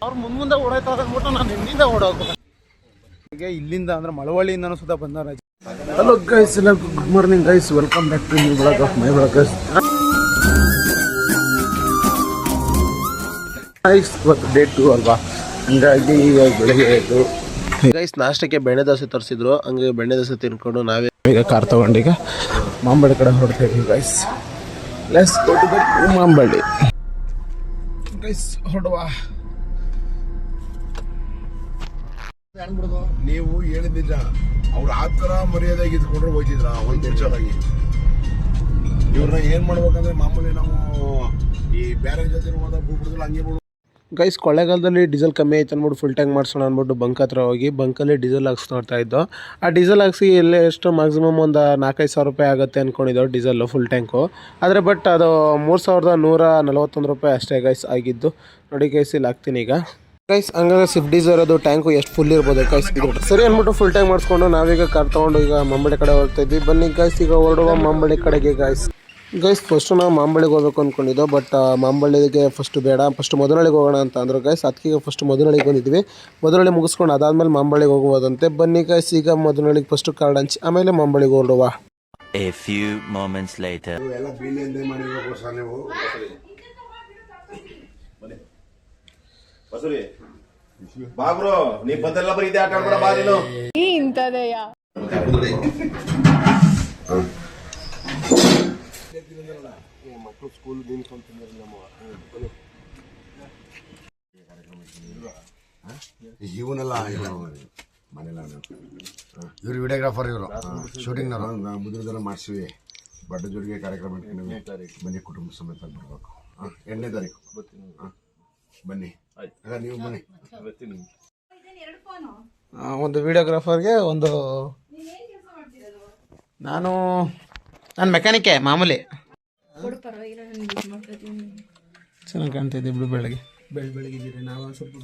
ಅವ್ರು ಮುಂದೆ ಓಡಾಯ್ತಾ ಅಂದ್ಬಿಟ್ಟು ನಾನು ಹಿಂದಿಂದ ಓಡೋಗ್ಬೇಕು. ಇಲ್ಲಿಂದ ಅಂದ್ರೆ ಮಳವಳ್ಳಿಯಿಂದನೂ ಸುತ್ತ ಬಂದವರ. ಹಲೋ ಗೈಸ್, ಎಲ್ಲರಿಗೂ good morning guys, welcome back to new blog of my blog guys. ಇವತ್ತು ಡೇ 2 ಅಲ್ವಾ, ಹಂಗಾಗಿ ಈಗ ಬೆಳಗ್ಗೆ ಆಯಿತು ಗೈಸ್. ನಾಷ್ಟಕ್ಕೆ ಬೆಣ್ಣೆ ದೋಸೆ ತರಿಸಿದ್ರು, ಹಂಗೆ ಬೆಣ್ಣೆ ದೋಸೆ ತಿನ್ಕೊಂಡು ನಾವೇ ಈಗ ಕಾರ್ ತೊಗೊಂಡೀಗ ಮಾಂಬಳ್ಳಿ ಕಡೆ ಹೊರಡ್ತಾ ಇದೀವಿ guys. Let's go to Mamballi guys, ಹೊರಡುವ. ನೀವು ಹೇಳಿದ್ದಿಲ್ಲ, ಅವ್ರು ಆ ಥರ ಮರ್ಯಾದೆಯಾಗಿ ಇದ್ಕೊಂಡ್ರೆ ಹೋಗ್ತಿದ್ರ ಒಂದು ನಿಮಿಷವಾಗಿ. ಇವ್ರನ್ನ ಏನು ಮಾಡ್ಬೇಕಂದ್ರೆ ಮಾಮೂಲಿ ನಾವು ಈ ಬೇರೆ ಜೊತೆ ಹೋದ ಬಿಡ್ಬಿಡಿದ್ರೆ ಹಂಗೆ ಬಿಡು ಗೈಸ್. ಕೊಳ್ಳೇಗಾಲದಲ್ಲಿ ಡೀಸೆಲ್ ಕಮ್ಮಿ ಆಯ್ತು ಅಂದ್ಬಿಟ್ಟು ಫುಲ್ ಟ್ಯಾಂಕ್ ಮಾಡಿಸೋಣ ಅಂದ್ಬಿಟ್ಟು ಬಂಕ್ ಹತ್ರ ಹೋಗಿ ಬಂಕಲ್ಲಿ ಡೀಸೆಲ್ ಹಾಕ್ಸ್ತಾ ಇದ್ದೋ. ಆ ಡೀಸೆಲ್ ಹಾಕ್ಸಿ ಎಲ್ಲೇ ಎಷ್ಟು ಮ್ಯಾಕ್ಸಿಮಮ್ ಒಂದು 4-5 ಸಾವಿರ ರೂಪಾಯಿ ಆಗುತ್ತೆ ಅಂದ್ಕೊಂಡಿದ್ದೋ ಡೀಸೆಲ್ಲು ಫುಲ್ ಟ್ಯಾಂಕು. ಆದರೆ ಬಟ್ ಅದು 3141 ರೂಪಾಯಿ ಅಷ್ಟೇ ಗೈಸ್ ಆಗಿದ್ದು. ನೋಡಿ ಗೈಸ್, ಇಲ್ಲಿ ಹಾಕ್ತೀನಿ ಈಗ ಗೈಸ್. ಹಂಗಾದ್ರೆ ಸ್ವಿಫ್ಟ್ ಡಿಸೈರ್ ಅದು ಟ್ಯಾಂಕು ಎಷ್ಟು ಫುಲ್ ಇರ್ಬೋದು ಗೈಸ್. ಇದು ಸರಿ ಅಂದ್ಬಿಟ್ಟು ಫುಲ್ ಟ್ಯಾಂಕ್ ಮಾಡಿಸ್ಕೊಂಡು ನಾವೀಗ ಕಾರ್ ತೊಗೊಂಡು ಈಗ ಮಾಂಬಳ್ಳಿ ಕಡೆ ಹೋಗ್ತಾ ಇದ್ವಿ. ಬನ್ನಿ ಗೈಸ್, ಈಗ ಹೊರಡುವ ಮಾಂಬಳ್ಳಿ ಕಡೆಗೆ ಗೈಸ್. ಫಸ್ಟು ನಾವು ಮಾಂಬಳ್ಳಿಗೆ ಹೋಗ್ಬೇಕು ಅಂದ್ಕೊಂಡಿದ್ದೋ, ಬಟ್ ಮಾಂಬಳ್ಳಿಗೆ ಫಸ್ಟ್ ಬೇಡ, ಫಸ್ಟ್ ಮಧುನಳ್ಳಿಗೆ ಹೋಗೋಣ ಅಂತ ಅಂದರು ಗೈಸ್. ಅದಕ್ಕೆ ಫಸ್ಟ್ ಮಧುನಳ್ಳಿಗೆ ಬಂದಿದ್ವಿ. ಮಧುನಳ್ಳಿ ಮುಗಿಸ್ಕೊಂಡು ಅದಾದ್ಮೇಲೆ ಮಾಂಬಳ್ಳಿಗೆ ಹೋಗುವುದಂತೆ. ಬನ್ನಿ ಗೈಸ್, ಈಗ ಮಧುನಳ್ಳಿಗೆ ಫಸ್ಟ್ ಕಾರ್ಡ್ ಹಂಚಿ ಆಮೇಲೆ ಮಾಂಬಳ್ಳಿಗೆ ಹೊರಡುವ. A few moments later. ಎಲ್ಲ ಬೀಳಿಂದ ಮಾಡಿರ್ಬೇಕು ಸರ್ ನೀವು. ಬಸರಿ ಬಾಬ್ರೋ, ನೀ ಬಂದೆಲ್ಲ ಬರೀ ಆಟ ಆಡ್ಬೇಡ ಬಾ ನೀನು. ಇಂತದೆಯ ಮಕ್ಕಳು ಸ್ಕೂಲ್ ಇವನೆಲ್ಲ ಮನೆಲ್ಲ ಇವ್ರು ವಿಡಿಯೋಗ್ರಾಫರ್, ಇವರು ಶೂಟಿಂಗ್ನವರು. ಮುದ್ರದೆಲ್ಲ ಮಾಡಿಸಿವಿ, ಬಡ್ಡ ಜೋಡಿಗೆ ಕಾರ್ಯಕ್ರಮ ಇಟ್ಕೊಂಡಿವಿ. ಬನ್ನಿ, ಕುಟುಂಬ ಸಮೇತ ಬರ್ಬೇಕು. 8ನೇ ತಾರೀಕು ಬನ್ನಿ. ನೀವು ಬನ್ನಿ. ಒಂದು ವಿಡಿಯೋಗ್ರಾಫರ್ಗೆ ಒಂದು, ನಾನು ಮೆಕ್ಯಾನಿಕ್ಕೆ ಮಾಮೂಲಿ. ಚೆನ್ನಾಗಿ ಕಾಣ್ತಿದ್ದೆ ಬಿಡು, ಬೆಳಗಿದ್ದೀರಿ. ನಾವು ಸ್ವಲ್ಪ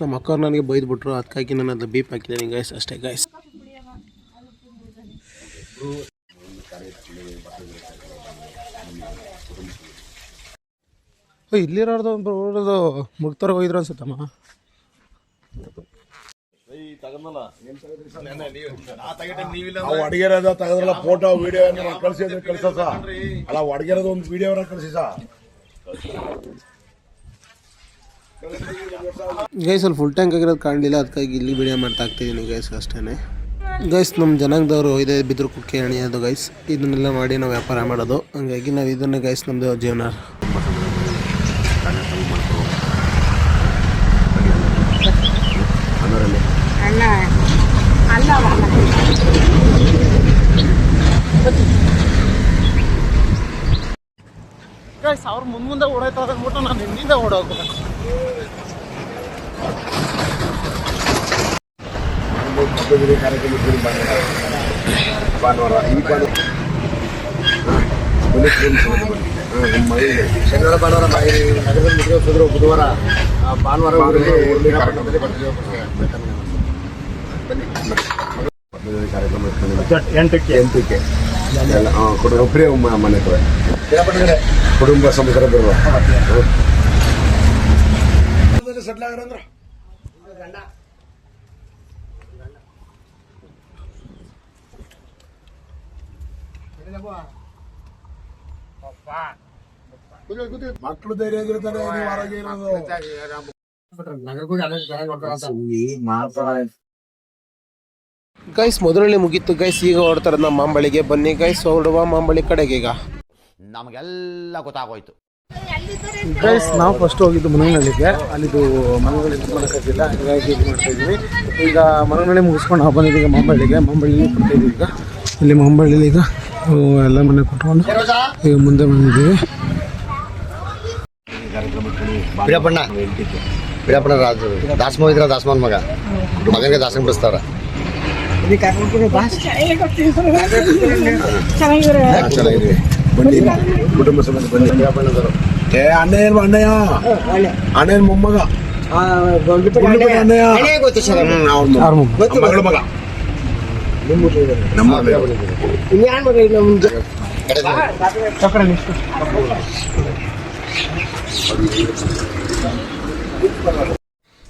ನಮ್ಮ ಅಕ್ಕವ್ರು ನನಗೆ ಬೈದ್ಬಿಟ್ರು, ಅದಕ್ಕಾಗಿ ನಾನು ಅದು ಬೀಪ್ ಹಾಕಿದ್ದೀನಿ ಗೈಸ್, ಅಷ್ಟೇ ಗೈಸ್. ಇಲ್ಲಿರೋದು ಮುಗ್ತಾರ ಹೋಗಿದ್ರು ಅನ್ಸುತ್ತಮ್ಮ. ಅಡಿಗೆರದ ತೆಗೆದ್ರಲ್ಲ ಫೋಟೋ ವಿಡಿಯೋ ಕಳ್ಸಿದ್ರೆ ಕಳ್ಸ ಅಲ್ಲ, ಅಡಿಗೆರದ ಒಂದು ವಿಡಿಯೋನ ಕಳ್ಸಿ ಸಾ ಗೈಸ್. ಅಲ್ಲಿ ಫುಲ್ ಟ್ಯಾಂಕ್ ಆಗಿರೋದು ಕಾಣಲಿಲ್ಲ, ಅದಕ್ಕಾಗಿ ಇಲ್ಲಿ ವಿಡಿಯೋ ಮಾಡ್ತಾ ಆಗ್ತಿದ್ದೀನಿ ಗೈಸ್, ಅಷ್ಟೇ ಗೈಸ್. ನಮ್ಮ ಜನಾಂಗದವರು ಇದೆ ಬಿದ್ರು ಕುಕ್ಕೆ ಎಣಿಯೋದು ಗೈಸ್. ಇದನ್ನೆಲ್ಲ ಮಾಡಿ ನಾವು ವ್ಯಾಪಾರ ಮಾಡೋದು, ಹಂಗಾಗಿ ನಾವು ಇದನ್ನೇ ಗೈಸ್ ನಮ್ಮದು ಜೀವನ. ಗೈಸ್, ಅವ್ರು ಮುಂದೆ ಓಡಾಯ್ತಾ ಅಂದ್ಬಿಟ್ಟು ನಾನು ಹಿಂದಿಂದ ಓಡೋಗ್ಬೇಕು. ಭಾನುವಾರ ಶನಿವಾರ ಭಾನುವಾರ ನಗರದಲ್ಲಿ ಮುಗಿಯೋದ್ರು, ಬುಧವಾರ ಭಾನುವಾರ ಕಾರ್ಯಕ್ರಮ 8ಕ್ಕೆ ಎಲ್ಲ ಒಬ್ಬರೇ ಮನೆ ಕುಟುಂಬ ಸಮೇತ ಬರುವ ಸೆಟ್ಲ್ ಆಗ್ರಂದ್ರ. ಮಕ್ಕಳು ಧೈರ್ಯ ಇರ್ತಾರೆ, ನೀವು ಆರೋಗ್ಯ ಇರೋದು. ಗೈಸ್, ಮೊದಲನೇ ಮುಗೀತು ಗೈಸ್. ಈಗ ಹೊರಡ್ತಾರೆ ನಮ್ಮ ಮಾಂಬಳಿಗೆ. ಬನ್ನಿ ಗೈಸ್, ಹೊರಡುವ ಮಾಂಬಳಿ ಕಡೆಗೆ. ಈಗ ನಮಗೆಲ್ಲ ಗೊತ್ತಾಗೋಯ್ತು ಗೈಸ್. ನಾವು ಫಸ್ಟ್ ಹೋಗಿದ್ದು ಮನಗನಹಳ್ಳಿಗೆ. ಅಲ್ಲಿದು ಮನಗನಹಳ್ಳಿ ಮಾಡೋಕ್ಕಾಗಿಲ್ಲ, ಹೀಗಾಗಿ ಇದು ಮಾಡ್ತಾ ಇದ್ವಿ. ಈಗ ಮನಗನಹಳ್ಳಿ ಮುಗಿಸ್ಕೊಂಡು ನಾವು ಬಂದಿದ್ದೀವಿ ಮಾಂಬಳ್ಳಿಗೆ. ಮಾಂಬಳ್ಳಿ ಕೊಡ್ತಾಯಿದ್ವಿ ಈಗ. ಇಲ್ಲಿ ಮಾಂಬಳ್ಳಿಲಿ ಈಗ ಎಲ್ಲ ಮನೆ ಕೊಟ್ಕೊಂಡು ಈಗ ಮುಂದೆ ಬಂದಿದ್ದೀವಿ. ಬಿಡಪ್ಪಣ್ಣ ರಾಜು ದಾಸಮ್ಮ ಇದ್ರ ದಾಸಮ್ಮನ ಮಗನಿಗೆ ದಾಸನ್ ಬಿಡಿಸ್ತಾರ. ಚೆನ್ನಾಗಿದೆ, ಬನ್ನಿ ಕುಟುಂಬ ಸಮೇತ ಬನ್ನಿ. ಬಿಡಪ್ಪಣ್ಣದವರು ಅಣ್ಣಯ್ಯ ಮೊಮ್ಮಗ ಮಗ.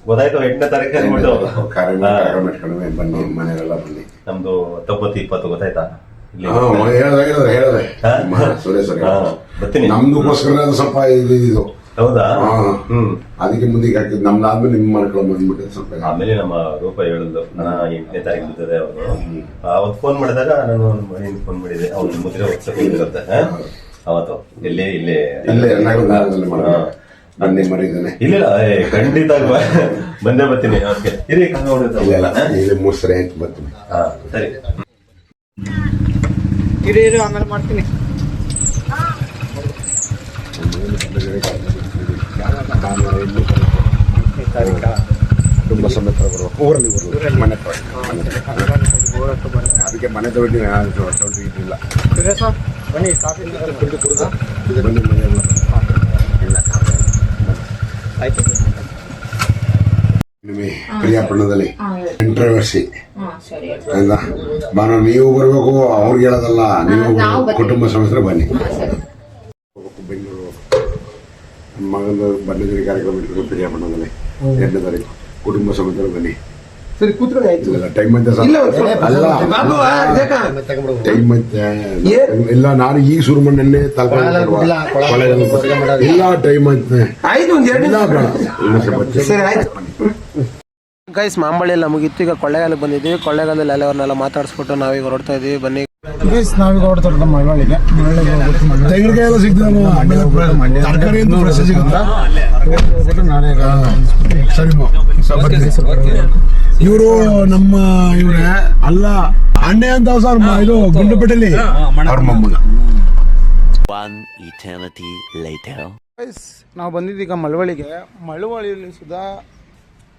ಗೊತ್ತಾಯ್ತು 8ನೇ ತಾರೀಕು ಅಂದ್ಬಿಟ್ಟು ಕಾರ್ಯಕ್ರಮ ಇಟ್ಕೊಂಡ್ವಿ, ಬನ್ನಿ ಮನೆಯಲ್ಲ ಬನ್ನಿ. ನಮ್ದು 19-20 ಗೊತ್ತಾಯ್ತಾ? ಇಲ್ಲಿ ಹೇಳದೆ ಸುರೇಶ್ ಬರ್ತೀನಿ. ನಮ್ದಕ್ಕೋಸ್ಕರ ಅದು ಸ್ವಲ್ಪ ಇದು ಹೌದಾ? ಅದಕ್ಕೆ ಮುಂದಕ್ಕೆ ಹಾಕಿದ್ ನಮ್ದಾದ್ಮೇಲೆ ನಿಮ್ ಮಾಡ್ಕೊಳ್ಳೋ ಬಂದ್ಬಿಟ್ಟು ಸ್ವಲ್ಪ. ಆಮೇಲೆ ನಮ್ಮ ರೂಪ ಹೇಳಿದ್ರು 8ನೇ ತಾರೀಕು ಬಿದ್ದದೆ ಅವರು. ಅವತ್ತು ಫೋನ್ ಮಾಡಿದಾಗ ನಾನು ಫೋನ್ ಮಾಡಿದೆ, ಅವ್ನು ಮುದ್ರೆ ಹೊತ್ಸಕ್ಕೆ ಅವತ್ತು ಇಲ್ಲೇ ಬನ್ನಿ ಮರಿದ್ದಾನೆ. ಇಲ್ಲ ಖಂಡಿತ ಬಂದೇ ಬರ್ತೀನಿ. ಇರಿ ಇಲ್ಲಿ 3 ಸರಿ ಆಯ್ತು ಬರ್ತೀನಿ. ಸರಿ ಇರಿ ಆಮೇಲೆ ಮಾಡ್ತೀನಿ. ಕುಟುಂಬ ಸಮೇತ ಊರಲ್ಲಿ ಮನೆ ಅದಕ್ಕೆ ಮನೆ ತಗೊಂಡಿಲ್ಲ. ಬನ್ನಿ ಕಾಫಿ ಬನ್ನಿ ಮನೆಯಲ್ಲ ಆಯ್ತು. ನಿಮಗೆ ಪ್ರಿಯಾಪಟ್ಟಣದಲ್ಲಿ ಇಂಟರ್ವ್ಯೂಸಿ ಆಯ್ತಾ? ಭಾನುವಾರ ನೀವು ಬರಬೇಕು, ಅವ್ರಿಗೆ ಹೇಳೋದಲ್ಲ, ನೀವು ಕುಟುಂಬ ಸಮೇತ ಬನ್ನಿ. ಬೆಂಗಳೂರು ಮಗನ ಬನ್ನಿದಿರಿ ಕಾರ್ಯಕ್ರಮ ಇಟ್ಕೊಂಡು ಪ್ರಿಯಾಪಟ್ಟಣದಲ್ಲಿ 2ನೇ ತಾರೀಕು ಕುಟುಂಬ ಸಮೇತ ಬನ್ನಿ. ಸರಿ ಕೂತ್ಕೊಳ್ಳಿ. ಆಯ್ತು ಟೈಮ್ ಐತೆ ಸರ್, ಅಲ್ಲ ಟೈಮ್ ಐತೆ ಇಲ್ಲ. ನಾನು ಈಗ ಶುರು ಮಾಡಿ ನೆನ್ನೆ ಇಲ್ಲ ಟೈಮ್ ಐತೆ. ಗೈಸ್ ಮಾಂಬಳ್ಳಿ ಎಲ್ಲ ಮುಗಿತ್ತು, ಈಗ ಕೊಳ್ಳೇಗಾಲಕ್ಕೆ ಬಂದಿದ್ದೀವಿ. ಕೊಳ್ಳೇಗಾಲದಲ್ಲಿ ಎಲ್ಲವನ್ನೆಲ್ಲ ಮಾತಾಡಿಸ್ಬಿಟ್ಟು ನಾವೀಗ ಹೊರಡ್ತಾ ಇದೀವಿ. ಬನ್ನಿ ನಾವೀಗ ಹೊರಡ್ತಾ ಇರೋದು ಮಳವಳ್ಳಿಗೆ. ತೆಂಗಿನಕಾಯಿ ಎಲ್ಲ ಸಿಗ್ತದೆ, ತರಕಾರಿ ಅಂತ ಫ್ರೆಶ್ ಸಿಗುತ್ತೆ. ಇವರು ನಮ್ಮ ಇವ್ರೆ ಅಲ್ಲ ಅಣ್ಣೆ ಅಂತ ಸರ್, ಇದು ಗುಂಡುಪೇಟೆಯಲ್ಲಿ ಅವ್ರ ಮೊಮ್ಮಗ. One eternity later. ನಾವು ಬಂದಿದ್ದೀಗ ಮಳವಳ್ಳಿಗೆ. ಮಳವಳ್ಳಿಯಲ್ಲಿ ಸುಧಾ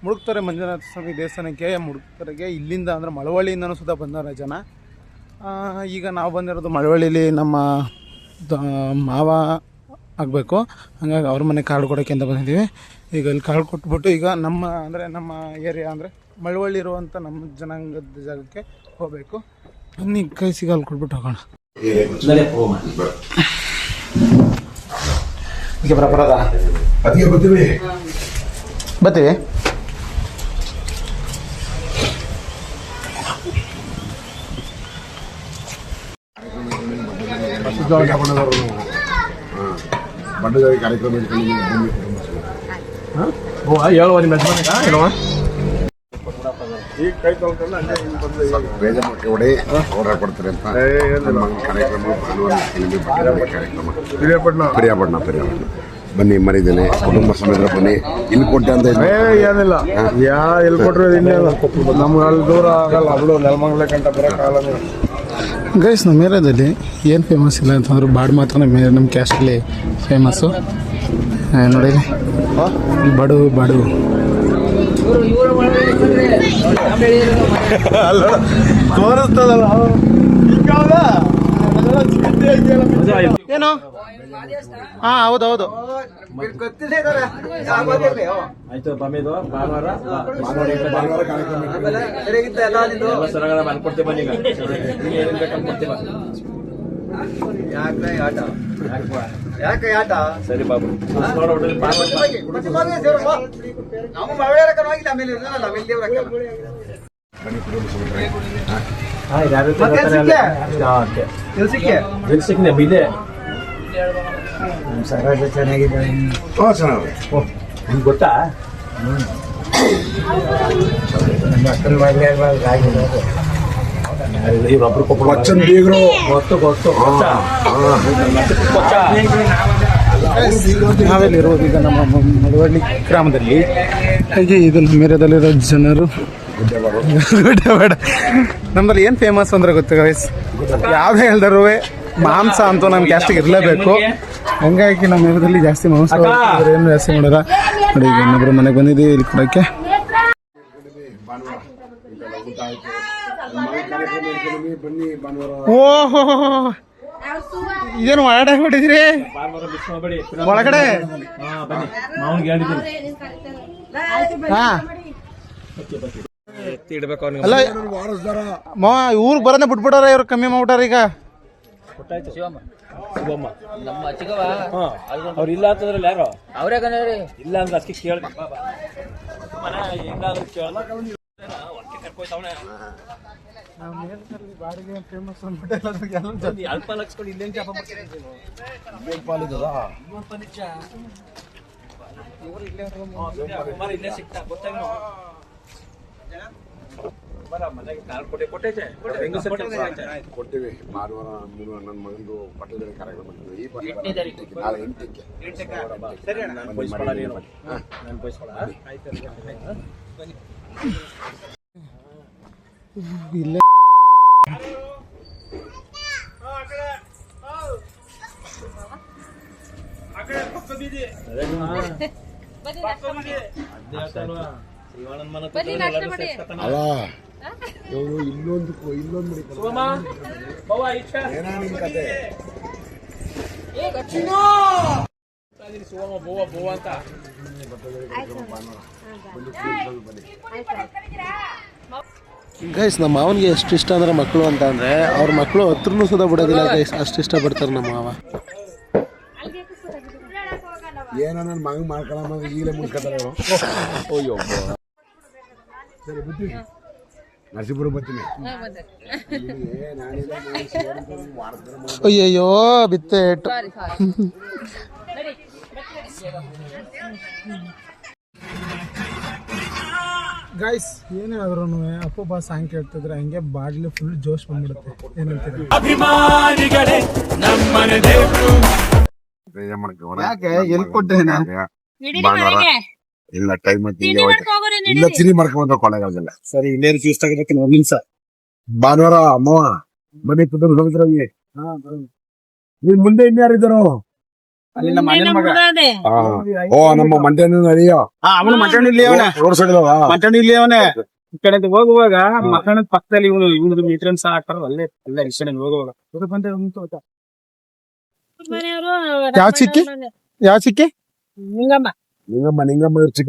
ಮುಡುಕ್ತಾರೆ ಮಂಜುನಾಥ ಸ್ವಾಮಿ ದೇವಸ್ಥಾನಕ್ಕೆ. ಮುಡುಕ್ತರೆಗೆ ಇಲ್ಲಿಂದ ಅಂದರೆ ಮಳವಳ್ಳಿಯಿಂದನೂ ಸುಧಾ ಬಂದವರ ಜನ. ಈಗ ನಾವು ಬಂದಿರೋದು ಮಳವಳ್ಳಿಲಿ ನಮ್ಮ ಮಾವ ಆಗಬೇಕು, ಹಾಗಾಗಿ ಅವ್ರ ಮನೆ ಕಾರ್ಡ್ ಕೊಡೋಕ್ಕೆ ಅಂತ ಬಂದಿದ್ದೀವಿ. ಈಗ ಇಲ್ಲಿ ಕಾರ್ಡ್ ಕೊಟ್ಬಿಟ್ಟು ಈಗ ನಮ್ಮ ಅಂದರೆ ನಮ್ಮ ಏರಿಯಾ ಅಂದರೆ ಮಳವಳ್ಳಿ ಇರುವಂಥ ನಮ್ಮ ಜನಾಂಗದ ಜಾಗಕ್ಕೆ ಹೋಗಬೇಕು. ಬನ್ನಿ ಕೈ ಸಿಗಲ್ಲಿ ಕೊಟ್ಬಿಟ್ಟು ಹೋಗೋಣ. ಈಗ ಬರೋದ ಅದಕ್ಕೆ ಬರ್ತೀವಿ ಬರ್ತೀವಿ. ಬಣ್ಣದಾರಿ ಕಾರ್ಯಕ್ರಮ ಇಟ್ಕೊಂಡು ಓಡಾಡ್ಕೊಡ್ತಾರೆ ಅಂತ ಕಾರ್ಯಕ್ರಮ ಪ್ರಿಯಾಪಟ್ಟಣ ಬನ್ನಿ ಮರಿದ್ದೇನೆ. ಕುಟುಂಬ ಸಮೇತ ಬನ್ನಿ. ಇಲ್ಲಿ ಕೊಟ್ಟೆ ಅಂತ ಏನಿಲ್ಲ, ಎಲ್ಲಿ ಕೊಟ್ಟರು ನಮ್ಗೆ ಅಲ್ಲಿ ದೂರ ಆಗಲ್ಲ. ಅವಳು ನೆಲಮಂಗಲ ಗಂಟ ಬರೋಕ್ಕಾಗಲ್ಲ. ಗೈಸ್ ನಮ್ಮ ಏರಿಯಾದಲ್ಲಿ ಏನು ಫೇಮಸ್ ಇಲ್ಲ ಅಂತಂದ್ರೆ ಬಾಡು ಮಾತ್ರ ನಮ್ಮ ಕ್ಯಾಸ್ಟಲ್ಲಿ ಫೇಮಸ್ಸು. ನೋಡಿ ಬಡು ತೋರಿಸ್ತದಲ್ಲ ಏನು. ಹಾಂ ಹೌದೌದು ಯಾಕೆ ಆಟ ಸರಿ ಬಾಬು. ಚೆನ್ನಾಗಿದೆ. ಗೊತ್ತಾ ನಾವೆಲ್ಲಿರೋದು ಈಗ ನಮ್ಮ ಮಳವಳ್ಳಿ ಗ್ರಾಮದಲ್ಲಿ. ಹಾಗೆ ಇದು ನಮ್ಮ ಏರಿಯಾದಲ್ಲಿರೋ ಜನರು ಗುಡ್ಡಬೇಡ. ನಮ್ಮಲ್ಲಿ ಏನು ಫೇಮಸ್ ಅಂದ್ರೆ ಗೊತ್ತು ಗೈಸ್, ಯಾವುದೇ ಹೇಳ್ದರು ಮಾಂಸ ಅಂತೂ ನಮ್ಮ ಕ್ಯಾಸ್ಟಿಗೆ ಇರಲೇಬೇಕು. ಹಂಗಾಗಿ ನಮ್ಮ ಏರಿಯಾದಲ್ಲಿ ಜಾಸ್ತಿ ಮಾಂಸ ಏನು ಜಾಸ್ತಿ ಮಾಡೋರ. ನೋಡಿ ಈಗ ಇನ್ನೊಬ್ರು ಮನೆಗೆ ಬಂದಿದ್ದೀವಿ ಇಲ್ಲಿ ಕೊಡೋಕ್ಕೆ. ಓಹೋ ಇದೇನು ಒಳಗಡೆ ಹೊಡಿದ್ರಿ ಒಳಗಡೆ. ಅಲ್ಲ ಊರಿಗೆ ಬರೋದೇ ಬಿಟ್ಬಿಟ್ಟಾರ ಇವ್ರು, ಕಮ್ಮಿ ಮಾಡ್ಬಿಟ್ಟಾರ ಈಗ. ಗೊತ್ತಾಯ್ತು ಶಿವಮ್ಮ ನಮ್ಮ ಚಿಕ್ಕವ ಅವ್ರು ಇಲ್ಲ ಅಂತಂದ್ರಲ್ಲ ಯಾರು ಅವರೇ ಕಣ್ರಿ ಇಲ್ಲ ಅಂದ್ರೆ ಅದಕ್ಕೆ ಕೇಳಿ ಹೆಂಗಾದ್ರೂ ಕೇಳ ಬಾಡಿಗೆ ಫೇಮಸ್ ಅಂದ್ಬಿಟ್ಟು ಅಲ್ಪ ಲಕ್ಷಗಳು ಇಲ್ಲೇನು ಜಾಪ ಇಲ್ಲೇ ಸಿಕ್ತಾ ಗೊತ್ತಾಗ ಮನೆಗೆ ಕಾಲ್ ಕೊಟ್ಟೈತೆ ಕೊಟ್ಟಿವಿ ಭಾನುವಾರ ನನ್ನ ಮಗಂದು ಪಟ್ಟದ ಕಾರ್ಯಕ್ರಮ ಮಾಡ್ತೀವಿ. ಈ ಭಾನುವಾರ ನಾಳೆ 8ಕ್ಕೆ ಇಲ್ಲೇ ಅಲ್ಲ ಇವರು ಇಲ್ಲೊಂದು ಏನೋ ನಿಮ್ ಕತೆ ಗೈಸ್ ನಮ್ಮ ಮಾವನಿಗೆ ಎಷ್ಟು ಇಷ್ಟ ಅಂದ್ರೆ ಮಕ್ಕಳು ಅಂತ ಅಂದರೆ ಅವ್ರ ಮಕ್ಕಳು ಹತ್ರನೂ ಸುಧಾ ಬಿಡೋದಿಲ್ಲ ಗೈಸ್, ಅಷ್ಟು ಇಷ್ಟಪಡ್ತಾರೆ ನಮ್ಮ ಮಾವ. ಏನೋ ನನ್ನ ಮಗನ್ ಮಾಡ್ಕೊಳ್ಳೋ ಈಗಲೇ ಮುಗಿಸ್ಕೊತಾರೆ ಅವರು. ಅಯ್ಯೋ ಸರಿ ಬರ್ತೀವಿ, ನರಸೀಪುರ ಬರ್ತೀನಿ. ಅಯ್ಯಯ್ಯೋ ಬಿತ್ತೆ ಏಟು. ಗೈಸ್ ಏನೇ ಆದ್ರೂ ಅಪ್ಪ ಬಾ ಸಾಂಗ್ ಕೇಳ್ತಿದ್ರೆ ಹಂಗೆ ಬಾಡ್ಲಿ ಫುಲ್ ಜೋಶ್ ಬಂದ್ಬಿಡುತ್ತೆ. ಏನಂತೀರಿ? ಎಲ್ಲಿ ಕೊಟ್ಟೆ ಭಾನುವಾರ ಇಲ್ಲ ಟೈಮ್ ಇಲ್ಲ ಚಿನಿ ಮಾಡ್ಕೊಂಡ್ ಕೊಳ್ಳೆಗಾಗಲ್ಲ. ಸರಿ ಇಲ್ಲೇ ಜ್ಯೂಸ್ ತೆಗೆದಕ್ಕೆ ಒಂದು ನಿಮಿಷ. ಭಾನುವಾರ ಅಮ್ಮವ ಮನೆ ಕುಟುಂಬ ಸಮೇತ ನೀನ್ ಮುಂದೆ ಇನ್ಯಾರಿದ್ದಾರೋ? ಅಲ್ಲಿ ನಮ್ಮ ಅಣ್ಣನ ಮಗ. ಓ ನಮ್ಮ ಮಂಡ್ಯನ ನಡಿಯೋ ಅವನು ಮಂಚಣ್ಣ ಇಲ್ಲಿ ಅವನೇ, ರೋಡ್ ಸೈಡ್ ಮಂಚಣ್ಣ ಇಲ್ಲಿ ಅವನೇ. ಈ ಕಡೆ ಹೋಗುವಾಗ ಮಕ್ಕಳದ ಪಕ್ಕದಲ್ಲಿ ಇವನು ಮೀಟ್ರನ್ಸ್ ಹಾಕ್ತಾರ ಅಲ್ಲೇ ಅಲ್ಲೇ ಇಷ್ಟ ಹೋಗುವಾಗ ಬಂದೆ ಯಾವ ಚಿಕ್ಕಿ ಯಾವ ಚಿಕ್ಕಿ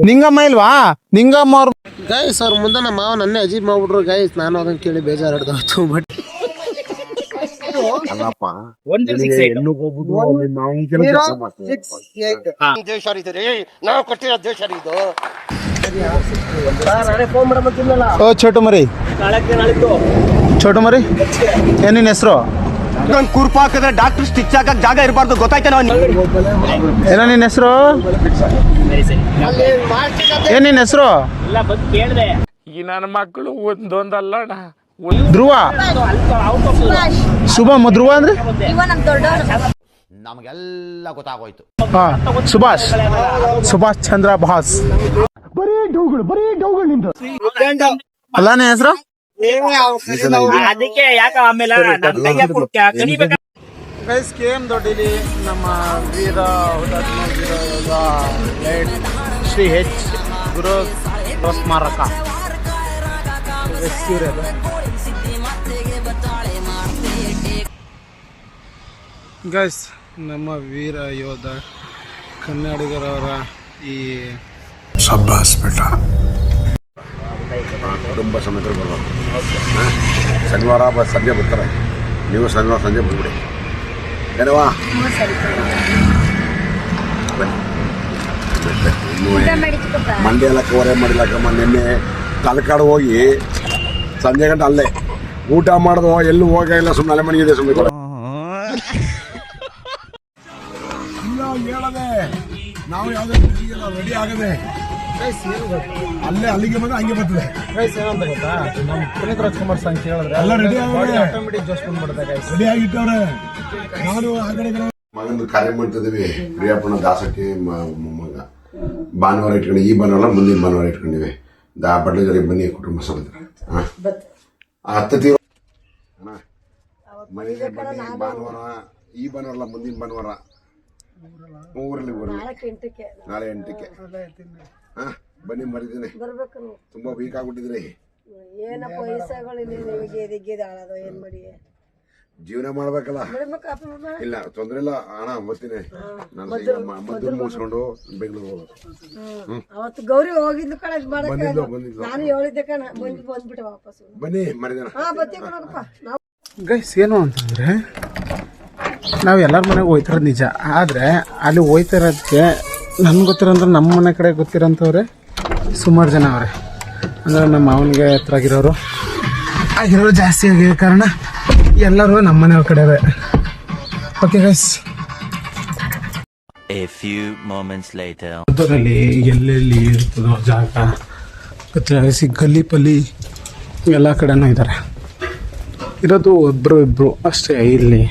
ನಿಂಗಮ್ಮ ಇಲ್ವಾ? ನಿಂಗಮ್ಮ ಅವ್ರು ಗೈಸ್ ಅವ್ರ ಮುಂದೆ ನಮ್ಮ ಮಾವ ನನ್ನೇ ಅಜೀಬ್ ಮಾಡ್ಬಿಟ್ರು ಗೈಸ್. ನಾನು ಅದನ್ನ ಕೇಳಿ ಬೇಜಾರು ಹಿಡ್ದೋಯ್ತು. ಬಟ್ ಅಲ್ಲಪ್ಪ ಹೆಣ್ಣು ಹೋಗ್ಬಿಟ್ಟು ನಾವು ಕೆಲಸ ಮಾಡ್ತೀವಿ. ಓ ಛೋಟು ಮರಿ, ಛೋಟು ಮರಿ ಏನ್ ನಿನ್ ಹೆಸರು? ಕುರ್ಪ ಹಾಕಿದ್ರೆ ಡಾಕ್ಟರ್ ಸ್ಟಿಚ್ ಹಾಕಕ್ ಜಾಗ ಇರಬಾರ್ದು, ಗೊತ್ತಾಯ್ತಾ? ಏನೋ ನಿನ್ ಹೆಸರು? ಏನ್ ನಿನ್ ಹೆಸರು? ಈ ನನ್ನ ಮಕ್ಕಳು ಒಂದೊಂದಲ್ಲ ಧ್ರುವ, ಶುಭಮ್. ಧ್ರುವ ಅಂದ್ರೆ ನಮಗೆಲ್ಲ ಗೊತ್ತಾಗೋಯ್ತು. ಹಾ ಸುಭಾಷ್, ಸುಭಾಷ್ ಚಂದ್ರ ಬೋಸ್. ಅಲ್ಲ ನಿನ್ ಹೆಸರು? ಅದಕ್ಕೆ ಯಾಕ ಆಮೇಲೆ ಗೈಸ್ KM ದೊಡ್ಡಿಲಿ ನಮ್ಮ ವೀರ ಹುತಾತ್ಮ ವೀರ ಯೋಧ ಲೈಟ್ ಶ್ರೀ H ಗುರು ಸ್ಮಾರಕ ಗೈಸ್. ನಮ್ಮ ವೀರ ಯೋಧ ಕನ್ನಡಿಗರವರ ಈ ಶಬ್ಬಾಸ್ ಬೆಟ್ಟ ಕುಟುಂಬ ಸಮೇತ ಬರ್ಬೇಕು. ಶನಿವಾರ ಸಂಜೆ ಬರ್ತಾರೆ, ನೀವು ಶನಿವಾರ ಸಂಜೆ ಬಂದ್ಬಿಡಿ. ಏನವಾ ಮಂಡ್ಯ ಎಲ್ಲ ಕವರೇ ಮಾಡಿಲ್ಲ ಕಮ್ಮ. ನಿನ್ನೆ ತಲಕಾಡು ಹೋಗಿ ಸಂಜೆ ಗಂಟೆ ಅಲ್ಲೇ ಊಟ ಮಾಡೋದು, ಎಲ್ಲೂ ಹೋಗಿಲ್ಲ, ಸುಮ್ಮನೆ ಅಲೆ ಮನೆಗಿದೆ. ಸುಮ್ಮನೆ ಹೇಳದೆ ನಾವು ಯಾವುದೇ ರೆಡಿ ಆಗದೆ ಅಲ್ಲೇ ಅಲ್ಲಿಗೆ ಬಂದ್ರೆ ಹಂಗೆ ಬರ್ತದೆ. ಗೈಸ್ ಏನಂತ ಗೊತ್ತಾ, ನಮ್ಮ ಪುನೀತ್ ರಾಜ್ಕುಮಾರ್ ಸಾಂಗ್ ಕೇಳಿದ್ರೆ ಎಲ್ಲ ರೆಡಿ ಆಟೋಮೆಟಿಕ್ ಜೋಶ್ ಬಂದ್ಬಿಡುತ್ತೆ ಗೈಸ್. ರೆಡಿ ಆಗಿಟ್ಟವ್ರೆ. ನಾನು ಆ ಕಡೆ ಮಗಂದು ಕಾರ್ಯ ಮಾಡ್ತಿದ್ದೀವಿ. ಪ್ರಿಯಾಪಣ್ಣ ದಾಸಕ್ಕೆ ಮಗ ಭಾನುವಾರ ಇಟ್ಕೊಂಡು, ಈ ಭಾನುವಾರ ಮುಂದಿನ ಭಾನುವಾರ ಇಟ್ಕೊಂಡಿವಿ. ಬಡ್ಲಜರಿಗೆ ಬನ್ನಿ ಕುಟುಂಬ ಸಮೇತ. ಹತ್ತತಿ ಮನೆಗೆ ಬನ್ನಿ. ಭಾನುವಾರ ಈ ಭಾನುವಾರ ಮುಂದಿನ ಭಾನುವಾರ ಊರಲ್ಲಿ ನಾಳೆ 8ಕ್ಕೆ. ಬನ್ನಿ, ಮರಿದ್ದೀನಿ. ತುಂಬಾ ವೀಕ್ ಆಗ್ಬಿಟ್ಟಿದ್ರಿ. ಜೀವನ ಮಾಡ್ಬೇಕಲ್ಲ. ಇಲ್ಲ ತೊಂದ್ರೆ ಇಲ್ಲ ಅಣ್ಣ, ಬರ್ತೀನಿ. ನಾನು ಮದ್ದು ಮುಗಿಸ್ಕೊಂಡು ಬೆಂಗಳೂರು ಹೋಗೋದು. ಅವತ್ತು ಗೌರಿ ಹೋಗಿದ್ದು ಕಣ ಬಂದಿದ್ದು ನಾನು ಹೇಳಿದ್ದೆ ಕಣ, ಬಂದ್ಬಿಟ್ಟೆ ವಾಪಸ್. ಬನ್ನಿ, ಮರಿದಿನ. ಗೈಸ್ ಏನು ಅಂತಂದ್ರೆ ನಾವು ಎಲ್ಲರ ಮನೆಗೆ ಹೋಯ್ತಿರೋದು ನಿಜ, ಆದರೆ ಅಲ್ಲಿ ಹೋಯ್ತಿರೋದಕ್ಕೆ ನನ್ಗೆ ಗೊತ್ತಿರೋಂದ್ರೆ ನಮ್ಮ ಮನೆ ಕಡೆ ಗೊತ್ತಿರೋಂಥವ್ರೆ ಸುಮಾರು ಜನ ಅವರೇ. ಅಂದರೆ ನಮ್ಮ ಮಾವನಿಗೆ ಹತ್ರ ಆಗಿರೋರು ಜಾಸ್ತಿ ಆಗಿರೋ ಕಾರಣ ಎಲ್ಲರೂ ನಮ್ಮ ಮನೆಯವ್ರ ಕಡೆ. Okay guys, A few moments later. ಅದರಲ್ಲಿ ಎಲ್ಲೆಲ್ಲಿ ಇರ್ತದೋ ಜಾಗ ಗೊತ್ತಿಲ್ಲ. ಗಲ್ಲಿ ಪಲ್ಲಿ ಎಲ್ಲ ಕಡೆನೂ ಇದ್ದಾರೆ. ಇರೋದು ಒಬ್ಬರು ಇಬ್ಬರು ಅಷ್ಟೇ ಇಲ್ಲಿ.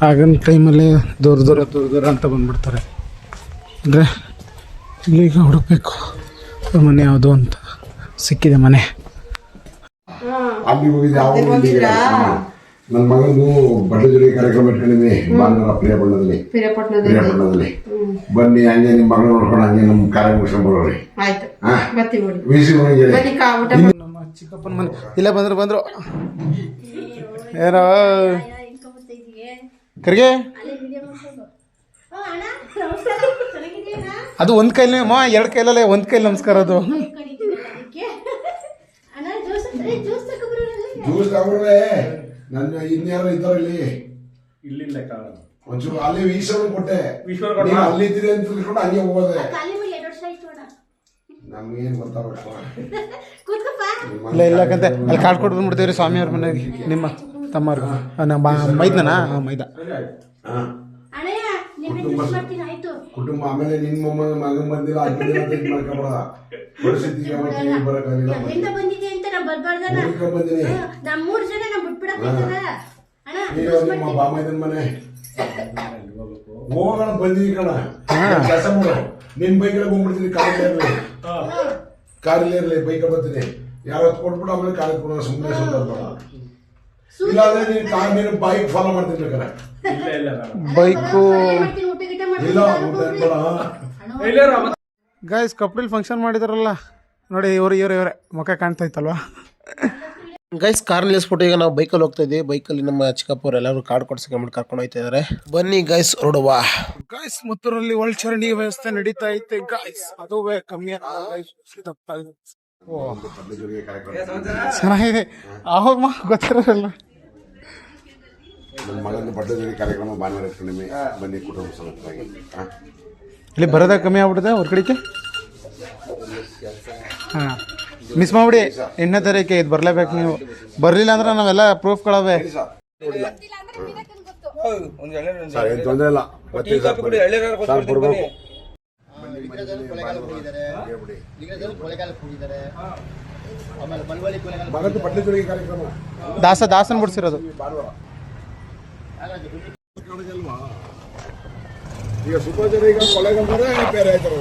ಆಗಿನ ಟೈಮಲ್ಲಿ ದೂರ ಅಂತ ಬಂದ್ಬಿಡ್ತಾರೆ. ಅಂದರೆ ಇಲ್ಲಿಗ ಹುಡುಕಬೇಕು ಮನೆ ಯಾವುದು ಅಂತ. ಸಿಕ್ಕಿದೆ ಮನೆ. ಅಲ್ಲಿ ಹೋಗಿದ್ದೆ. ನನ್ನ ಮಗಂದು ಬಟ್ಟೆ ಜೋಡಿ ಕಾರ್ಯಕ್ರಮ ಇಟ್ಕೊಂಡಿದ್ವಿ ಭಾನುವಾರ ಪ್ರಿಯಪಟ್ಟಣದಲ್ಲಿ. ಬನ್ನಿ, ಹಂಗೆ ನಿಮ್ಮ ಮಗಳು ನೋಡ್ಕೊಂಡು ಹಂಗೆ ನಮ್ಮ ಕಾರ್ಯ ಮುಗಿಸ್ಕೊಂಡು ಬರೋರಿ. ನಮ್ಮ ಚಿಕ್ಕಪ್ಪನ ಮನೆ ಇಲ್ಲೇ ಬಂದ್ರು ಏನೋ ಕರ್ಗೆ. ಅದು ಒಂದು ಕೈಲಿ ಅಮ್ಮ, ಎರಡು ಕೈಲಲ್ಲೇ ಒಂದು ಕೈಲಿ ನಮಸ್ಕಾರ. ಅದು ಜ್ಯೂಸ್ ತಗೊಂಡ್ರೆ ನನ್ನ ಇನ್ಯಾರು ಇದ್ದಾರಲ್ಲಿ ಒಂಚೂರು ಅಲ್ಲಿ ಈಶ್ವರ ಕೊಟ್ಟೆ. ಅಲ್ಲಿ ಇದ್ದೀರಿ ಅಂತ ತಿಳ್ಕೊಂಡು ಹಂಗೆ ಹೋಗೋದೆ. ನಮ್ಗೇನು ಗೊತ್ತಾಗಬೇಕು. ಇಲ್ಲಕಂತೆ ಅಲ್ಲಿ ಕಾರ್ಡ್ ಕೊಟ್ಟು ಬಂದ್ಬಿಡ್ತೀವಿ ಸ್ವಾಮಿಯವ್ರ ಮನೆಗೆ. ನಿಮ್ಮ ತಮ್ಮವ್ರಿಗೆ ನಮ್ಮ ಮೈದನಾ? ಮೈದ ಕುಟುಂಬ. ಆಮೇಲೆ ನಿಮ್ಮ ಮಗನ್ ಬಂದಿಲ್ಲ, ಮಾಡ್ಕೊಬೇಡ. ಪರಿಸ್ಥಿತಿಗೆ ಬರಕ್ಕಾಗಿಲ್ಲ. ನಿಮ್ಮ ಬಾಮೈದನ್ ಮನೆ ಹೋಗೋಣ ಬಂದಿದ್ದೀವಿ ಕಣ. ಕೆಲಸ ಮಾಡು, ನಿನ್ ಬೈಕಲ್ಲಿ ಹೋಗ್ಬಿಡ್ತೀನಿ. ಕಾರಲ್ಲಿ ಇರಲಿ, ಬೈಕಲ್ಲಿ ಬರ್ತೀನಿ. ಯಾರು ಹೊತ್ತು ಕೊಟ್ಬಿಟ್ಟು ಆಮೇಲೆ ಕಾಲೇಜ್ ಕೊಡೋಣ. ಸುಮ್ಮನೆ ಇಲ್ಲಾಂದ್ರೆ ನೀನು ಕಾರ್ ನೀನು ಬೈಕ್ ಫಾಲೋ ಮಾಡ್ತೀನಿ ಬೇಕಾರೆ. ಬೈಕು ಇಲ್ಲ ಗೈಸ್, ಕಪ್ರಿಲ್ ಫಂಕ್ಷನ್ ಮಾಡಿದಾರಲ್ಲ ನೋಡಿ. ಇವರೇ ಮುಖ ಕಾಣ್ತಾ ಇತ್ತಲ್ವಾ ಗೈಸ್. ಕಾರ್ ನಿಲ್ಲಿಸ್ಬಿಟ್ಟು ಈಗ ನಾವು ಬೈಕಲ್ಲಿ ಹೋಗ್ತಾ ಇದ್ದೀವಿ. ಬೈಕಲ್ಲಿ ನಮ್ಮ ಚಿಕ್ಕಪ್ಪವ್ರು ಎಲ್ಲರೂ ಕಾರ್ಡ್ ಕೊಡ್ಸ್ಕೊಂಡ್ಬಿಟ್ಟು ಕರ್ಕೊಂಡು ಹೋಗ್ತಾ ಇದ್ದಾರೆ. ಬನ್ನಿ ಗೈಸ್, ಹೊರಡುವ. ಗೈಸ್, ಮುತ್ತೂರಲ್ಲಿ ಒಳಚರಂಡಿ ವ್ಯವಸ್ಥೆ ನಡೀತಾ ಐತೆ ಗೈಸ್. ಅದುವೇ ಕಮ್ಮಿ ಚೆನ್ನಾಗಿದೆ. ಆವಾಗ ಗೊತ್ತಿರಲ್ಲ. ನನ್ನ ಮಗನ ಬಟ್ಟೆ ಜೋಡಿ ಕಾರ್ಯಕ್ರಮ ಭಾನುವಾರ ಇಟ್ಕೊಂಡಿವಿ. ಬನ್ನಿ ಕುಟುಂಬ ಸಮೇತರಾಗಿ. ಇಲ್ಲಿ ಬರೋದ ಕಮ್ಮಿ ಆಗ್ಬಿಟ್ಟಿದೆ ಹೊರಗಡೆಗೆ. ಹಾಂ, ಮಿಸ್ ಮಾಡ್ಬಿಡಿ. 8ನೇ ತಾರೀಕು ಇದು ಬರಲೇಬೇಕು. ನೀವು ಬರಲಿಲ್ಲ ಅಂದ್ರೆ ನಾವೆಲ್ಲ ಪ್ರೂಫ್ಗಳವೆ. ಸರ್, ಏನು ತೊಂದರೆ ಇಲ್ಲ. ಸರ್ ಕೊಡ್ಬೇಕು. ಮಗಂದು ಬಟ್ಟೆ ಜೋಡಿ ಕಾರ್ಯಕ್ರಮ ದಾಸನ್ ಬಿಡ್ಸಿರೋದು. ಈಗ ಸುಮಾರು ಜನ ಈಗ ಕೊಲೆಗಂದ್ರೆ ಬೇರೆ ಆಯ್ತಾರೆ.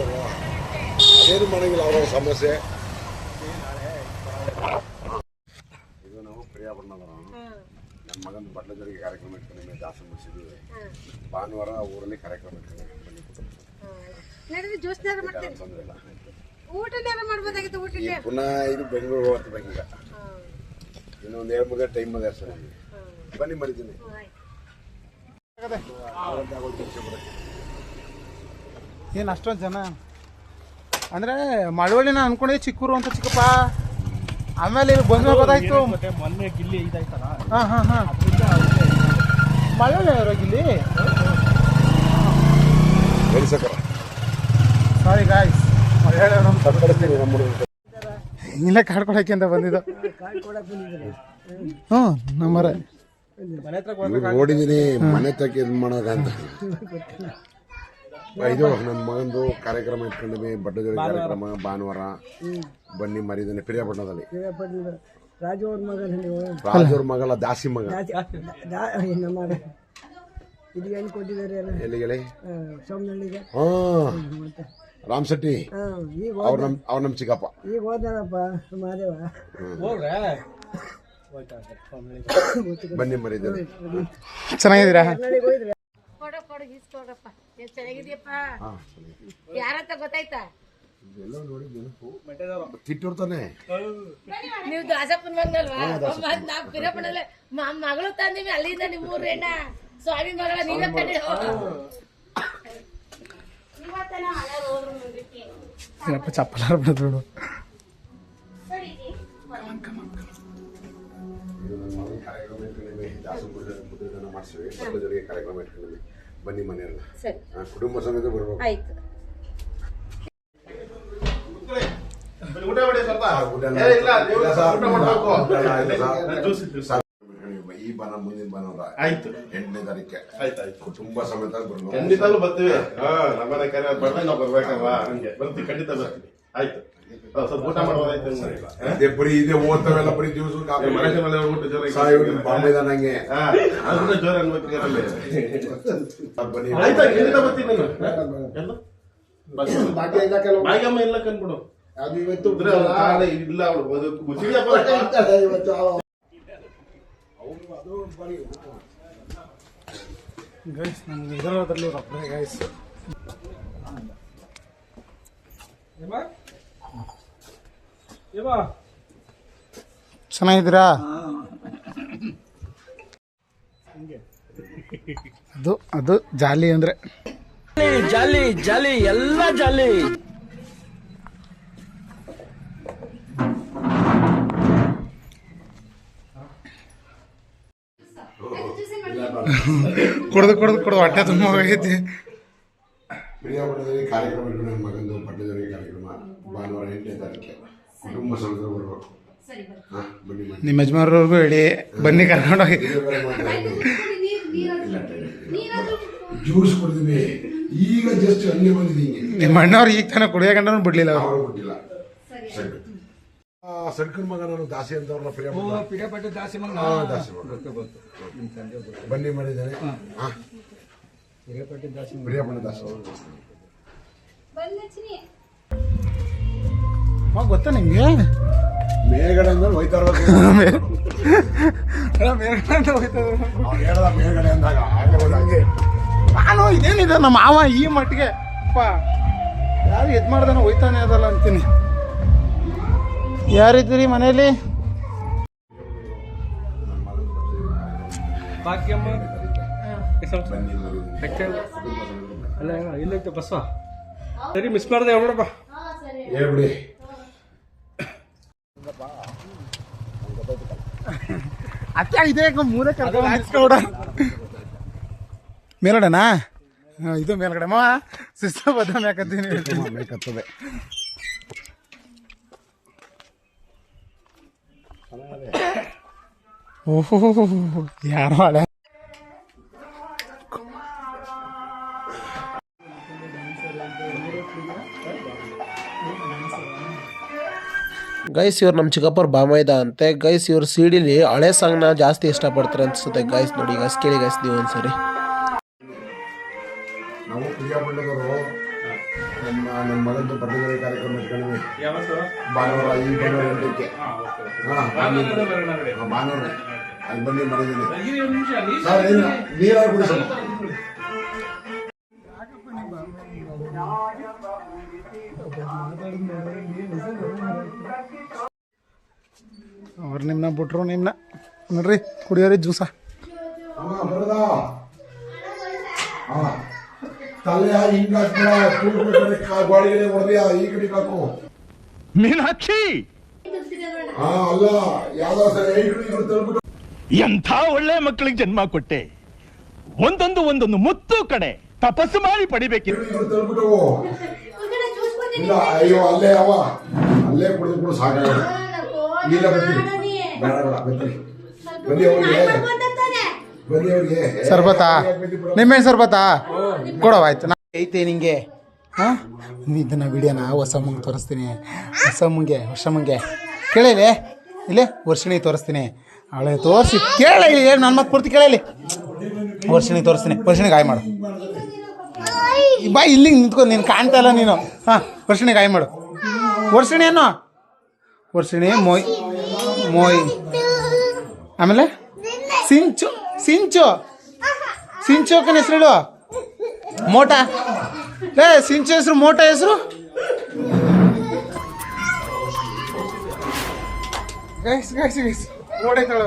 ಅದೇನು ಮಾಡೋಂಗಿಲ್ಲ, ಅವರ ಸಮಸ್ಯೆ. ಇದು ನಾವು ಪ್ರಿಯಾಪಟ್ಟಣದ ನನ್ನ ಮಗನ ಬಟ್ಟೆ ಜೋಡಿ ಕಾರ್ಯಕ್ರಮ ಇಟ್ಕೊಂಡು ದಾಸನ್ ಬಿಡಿಸಿದ್ದೀವಿ. ಭಾನುವಾರ ಊರಲ್ಲಿ ಕಾರ್ಯಕ್ರಮ ಇಟ್ಕೊಂಡು ಬನ್ನಿ ಕುಟುಂಬ. ಪುನಃ ಇದು ಬೆಂಗಳೂರು ಹೋಗ್ಬೇಕೀಗ. ಇನ್ನೊಂದು 2-3 ಟೈಮ್ ಅದೇ ಸರ್. ಬನ್ನಿ ಮರಿತೀನಿ. ಏನು ಅಷ್ಟೊಂದು ಜನ ಅಂದರೆ ಮಳವಳ್ಳಿನ ಅನ್ಕೊಂಡೆ ಚಿಕ್ಕೂರು ಅಂತ ಚಿಕ್ಕಪ್ಪ. ಆಮೇಲೆ ಇಲ್ಲಿ ಬಂದು ಗೊತ್ತಾಯ್ತು. ಹಾಂ ಮಳವಳ್ಳಿ ಅವರ ಗಿಲ್ಲಿ. ಸಾರಿ ಗಾಯ್ಸ್, ಇಲ್ಲೇ ಕಾರ್ಡ್ ಕೊಡೋಕ್ಕೆ ಅಂತ ಬಂದಿದ್ದು. ಹ್ಞೂ, ನಮ್ಮರ ನೋಡಿದ್ದೀನಿ ಮನೆ ತಕ್ಕ ಇದು ಮಾಡೋದಂತ. ಇದು ನನ್ನ ಮಗಂದು ಕಾರ್ಯಕ್ರಮ ಇಟ್ಕೊಂಡಿವಿ. ಬಟ್ಟೆ ಜೋಡಿ ಕಾರ್ಯಕ್ರಮ ಭಾನುವಾರ. ಬನ್ನಿ ಮರಿದಾನೆ ಪ್ರಿಯಾಪಟ್ಟಣದಲ್ಲಿ. ರಾಜವ್ರ ಮಗಲ್ಲ, ದಾಸಿ ಮಗ. ಎಲ್ಲಿಗೆ? ಹಾಂ, ರಾಮ್ ಶೆಟ್ಟಿ ಅವ್ರ ನಮ್ಮ ಚಿಕ್ಕಪ್ಪ. ಬನ್ನಿ ಮರಿದಾನೆ. ಚೆನ್ನಾಗಿದ್ದೀರಾ? ಯಾರಂತ ಗೊತ್ತಾಯ್ತಾ? ತಿಟ್ಟಿರ್ತಾನೆ. ನೀವು ದಾಸಪ್ಪನ ಬಂದಲ್ವಾ? ನಾವು ಪಿರಪಣಲ್ಲ ಮಗಳು ತಂದಿವಿ ಅಲ್ಲಿಂದ. ನಿಮ್ಮೂರ ಹೆಣ್ಣ ಸ್ವಾಮಿ ಮಗಳ ನೀವೇ ಕಂಡಿರೋ. ಚಪ್ಪಲಾರ ಬಿಡೋದು. ಕಾರ್ಯಕ್ರಮ ದಾಸನ ಮುದ್ರಣ ಮಾಡಿಸ್ತೀವಿ. ಬಟ್ಟೆ ಜೋಡಿ ಕಾರ್ಯಕ್ರಮ ಬನ್ನಿ ಮನೆಯಲ್ಲ ಸರಿ ಕುಟುಂಬ ಸಮೇತ ಬರ್ಬೇಕು. ಆಯ್ತು. ಊಟ ಮಾಡಿ ಸ್ವಲ್ಪ. ಇಲ್ಲ ಸರ್, ಊಟ ಮಾಡ್ಬೇಕು. ಈ ಬಾನ ಮುಂದಿನ ಭಾನುವಾರ ಆಯ್ತು 8ನೇ ತಾರೀಕೆ ಆಯ್ತು ಕುಟುಂಬ ಸಮೇತ ಬರ್ಬೇಕು. ಖಂಡಿತಲ್ಲೂ ಬರ್ತೀವಿ. ನಮ್ಮನೆ ಕರೆ ಬರ್ತೀವಿ, ನಾವು ಬರ್ಬೇಕಲ್ವಾ? ಹಂಗೆ ಬರ್ತೀವಿ, ಖಂಡಿತ ಬರ್ತೀವಿ. ಆಯ್ತು, ಸ್ವಲ್ಪ ಊಟ ಮಾಡೋದಾಯ್ತು. ಬರೀ ಇದೆ ಓದ್ತಾವೆಲ್ಲ ಬರೀ ಜ್ಯೂಸು ಕಾಫಿ ಊಟ ಜೋರ ಬಾಂಬೆ ನಂಗೆ ಜೋರ ಅನ್ಬೇಕು. ಬನ್ನಿ. ಆಯ್ತಾ, ಖಂಡಿತ ಬರ್ತೀನಿ ನಾನು. ಬಾಯಿಗಮ್ಮ ಇಲ್ಲ ಕಂಡ್ಬಿಡು. ಅದು ಇವತ್ತು ಇಲ್ಲ ಅವಳು ಗೈಸ್ ನಮ್ಗೆ ಇದರಲ್ಲಿ ಒಬ್ಬರೇ ಗೈಸ್. ಚೆನ್ನಾಗಿದ್ದೀರಾ? ಅದು ಜಾಲಿ ಅಂದ್ರೆ ಜಾಲಿ ಜಾಲಿ ಎಲ್ಲ ಜಾಲಿ. ಕುಡ್ದು ಹೊಟ್ಟೆ ತುಂಬ ಹೋಗೈತಿ. ಪ್ರಿಯಾಪಟ್ಟಣದಲ್ಲಿ ಕಾರ್ಯಕ್ರಮ ಇಟ್ಟು ನನ್ನ ಮಗಂದು ಪಟ್ಟಣದಲ್ಲಿ ಕಾರ್ಯಕ್ರಮ ಭಾನುವಾರ 8ನೇ ತಾರೀಕೆ ಕುಟುಂಬ ಸಮೇತ ಬರಬೇಕು. ಬನ್ನಿ ಬನ್ನಿ. ನಿಮ್ಮ ಯಜಮಾನ್ರವ್ರಿಗೂ ಹೇಳಿ ಬನ್ನಿ ಕರ್ಕೊಂಡೋಗಿ. ಜ್ಯೂಸ್ ಕೊಡ್ತೀವಿ. ಈಗ ಜಸ್ಟ್ ಹಂಗೆ ಬಂದಿದ್ದೀವಿ. ನಿಮ್ಮ ಅಣ್ಣವ್ರು ಈಗ ತಾನೇ ಕುಡಿಯೋಕಂಡ್ರೂ ಬಿಡ್ಲಿಲ್ಲ. ಅವರು ಕೊಟ್ಟಿಲ್ಲ. ಸಡ್ಕನ್ ಮಗ ನಾನು ದಾಸಿ ಅಂತವ್ರನ್ನ ಪ್ರಿಯಾಪಟ್ಟ ದಾಸಿ ಮಗ. ಬನ್ನಿ ಮಾಡಿದ್ದಾನೆ. ಪ್ರಿಯಾಪಟ್ಟ ದಾಸಿ ಗೊತ್ತಾ ನಿಮ್ಗೆ? ಮೇಲ್ಗಡೆ ಅಂದ್ರೆ ಹೋಯ್ತಾ ಇರ್ಬೇಕು. ಮೇಲ್ಗಡೆ ಅಂದಾಗ ಹಂಗೆ ನಾನು ಇದೇನಿದೆ ನಮ್ಮ ಮಾವ ಈ ಮಟ್ಟಿಗೆ ಯಾರು ಎದ್ ಮಾಡ್ದಾನ ಹೋಯ್ತಾನೆ ಅದಲ್ಲ ಅಂತೀನಿ. ಯಾರಿದ್ದೀರಿ ಮನೇಲಿ? ಇಲ್ಲೈತೆ ಬಸ್ವ. ಸರಿ, ಮಿಸ್ ಮಾಡ್ದೆ ನೋಡಪ್ಪ. ಹೇಳ್ಬಿಡಿ. ಅತ್ತೆ ಇದೆ ಮೂರೇ ಕರ್ಕೊಂಡ ಮೇಲ್ಗಡೆನಾ? ಇದು ಮೇಲ್ಗಡೆ ಮಾ ಸಿಸ್ಟರ್ ಬದಾಮಿ ಹಾಕತ್ತೀನಿ. ಬೇಕತ್ತದೆ ಓಹೋ ಯಾರೋ ಹಳೆ ಗೈಸ್ ಇವ್ರು ನಮ್ಮ ಚಿಕ್ಕಪ್ಪರ ಬಾಮೈದ ಅಂತೆ. ಗೈಸ್ ಇವ್ರು ಸಿಡಿಲಿ ಹಳೆ ಸಾಂಗ್ನ ಜಾಸ್ತಿ ಇಷ್ಟಪಡ್ತಾರೆ ಅನ್ಸುತ್ತೆ. ಗೈಸ್ ನೋಡಿ ಗೈಸ್, ಕೇಳಿ ಗೈಸ್ ನೀವು ಒಂದ್ಸರಿ. ನಾವು ಪ್ರಿಯಾಪಟ್ಟಣದವರು ನನ್ನ ಮಗಂದು ಪಟ್ಟಣದಲ್ಲಿ ಕಾರ್ಯಕ್ರಮ ಇಟ್ಕೊಂಡಿವಿ ಭಾನುವಾರ. ಈ ಭಾನುವಾರ 8ಕ್ಕೆ ಭಾನುವಾರ ಅಲ್ಲಿ ಬನ್ನಿ ಮಾಡಿದ್ದೀನಿ ಸರ್. ನೀರಾಗಿ ಬಿಡಿ ಸ್ವಲ್ಪ. ಅವ್ರು ನಿಮ್ನ ಬಿಟ್ರು ನಿಮ್ನ ನೋಡ್ರಿ ಕುಡಿಯೋರಿ ಜ್ಯೂಸ. ಬರದಾ ತಲೆ ಹಿಂಗ ಗಾಳಿಗೆ ಹೊಡೆದ ಈ ಕಡೆ ಹಾಕು. ಮೀನಾಕ್ಷಿ, ಅಲ್ಲ ಯಾವ್ದೋ ಸರಿ ತಳ್ಬಿಟ್ಟು ಎಂಥ ಒಳ್ಳೆ ಮಕ್ಕಳಿಗೆ ಜನ್ಮ ಕೊಟ್ಟೆ. ಒಂದೊಂದು ಮುತ್ತು ಕಡೆ ತಪಸ್ಸು ಮಾಡಿ ಪಡಿಬೇಕಿತ್ತು. ತಳ್ಬಿಟ್ಟು ಇಲ್ಲ. ಅಯ್ಯೋ ಅಲ್ಲೇ ಅಲ್ಲೇ ಕುಡಿದು ಸಾಕಾಗ. ಇಲ್ಲ ಬರ್ತೀನಿ. ಬೇಡ ಬೇಡ ಬರ್ತೀನಿ. ಬನ್ನಿ ಅವ್ರಿಗೆ ಬನ್ನಿ ಅವ್ರಿಗೆ ಸರ್ಬತ್ತಾ? ನಿಮ್ಮೇನು ಸರ್ಬತ್ತಾ ಕೊಡವ ಆಯ್ತು. ನಾ ಐತೆ ನಿಂಗೆ ಹಾಂ ಇದನ್ನ ವಿಡಿಯೋನ ಹೊಸ ಮುಂಗೆ ತೋರಿಸ್ತೀನಿ. ಹೊಸ ಮುಂಗೆ ಕೇಳಲಿ ಇಲ್ಲೇ ವರ್ಷಿಣಿ ತೋರಿಸ್ತೀನಿ. ಅವಳೆ ತೋರಿಸಿ ಕೇಳ ಏನು ನನ್ನ ಮತ್ತೆ ಪೂರ್ತಿ ಕೇಳಲಿ. ವರ್ಷಿಣಿ ತೋರಿಸ್ತೀನಿ. ವರ್ಷಿಣಿಗೆ ಗಾಯ ಮಾಡು. ಬಾ ಇಲ್ಲಿಗೆ ನಿಂತ್ಕೊಂಡು ನೀನು ಕಾಣ್ತಾ ಇಲ್ಲ ನೀನು. ಹಾಂ ವರ್ಷಿಣಿಗೆ ಗಾಯ ಮಾಡು. ವರ್ಷಿಣಿ ಏನು? ವರ್ಷಿಣಿ ಮೋಯ್ ಆಮೇಲೆ ಸಿಂಚು ಅಕ್ಕನ ಹೆಸರು ಮೋಟ. ಸಿಂಚು ಹೆಸರು ಮೋಟ ಹೆಸರು. ಓಡೈತಾಳ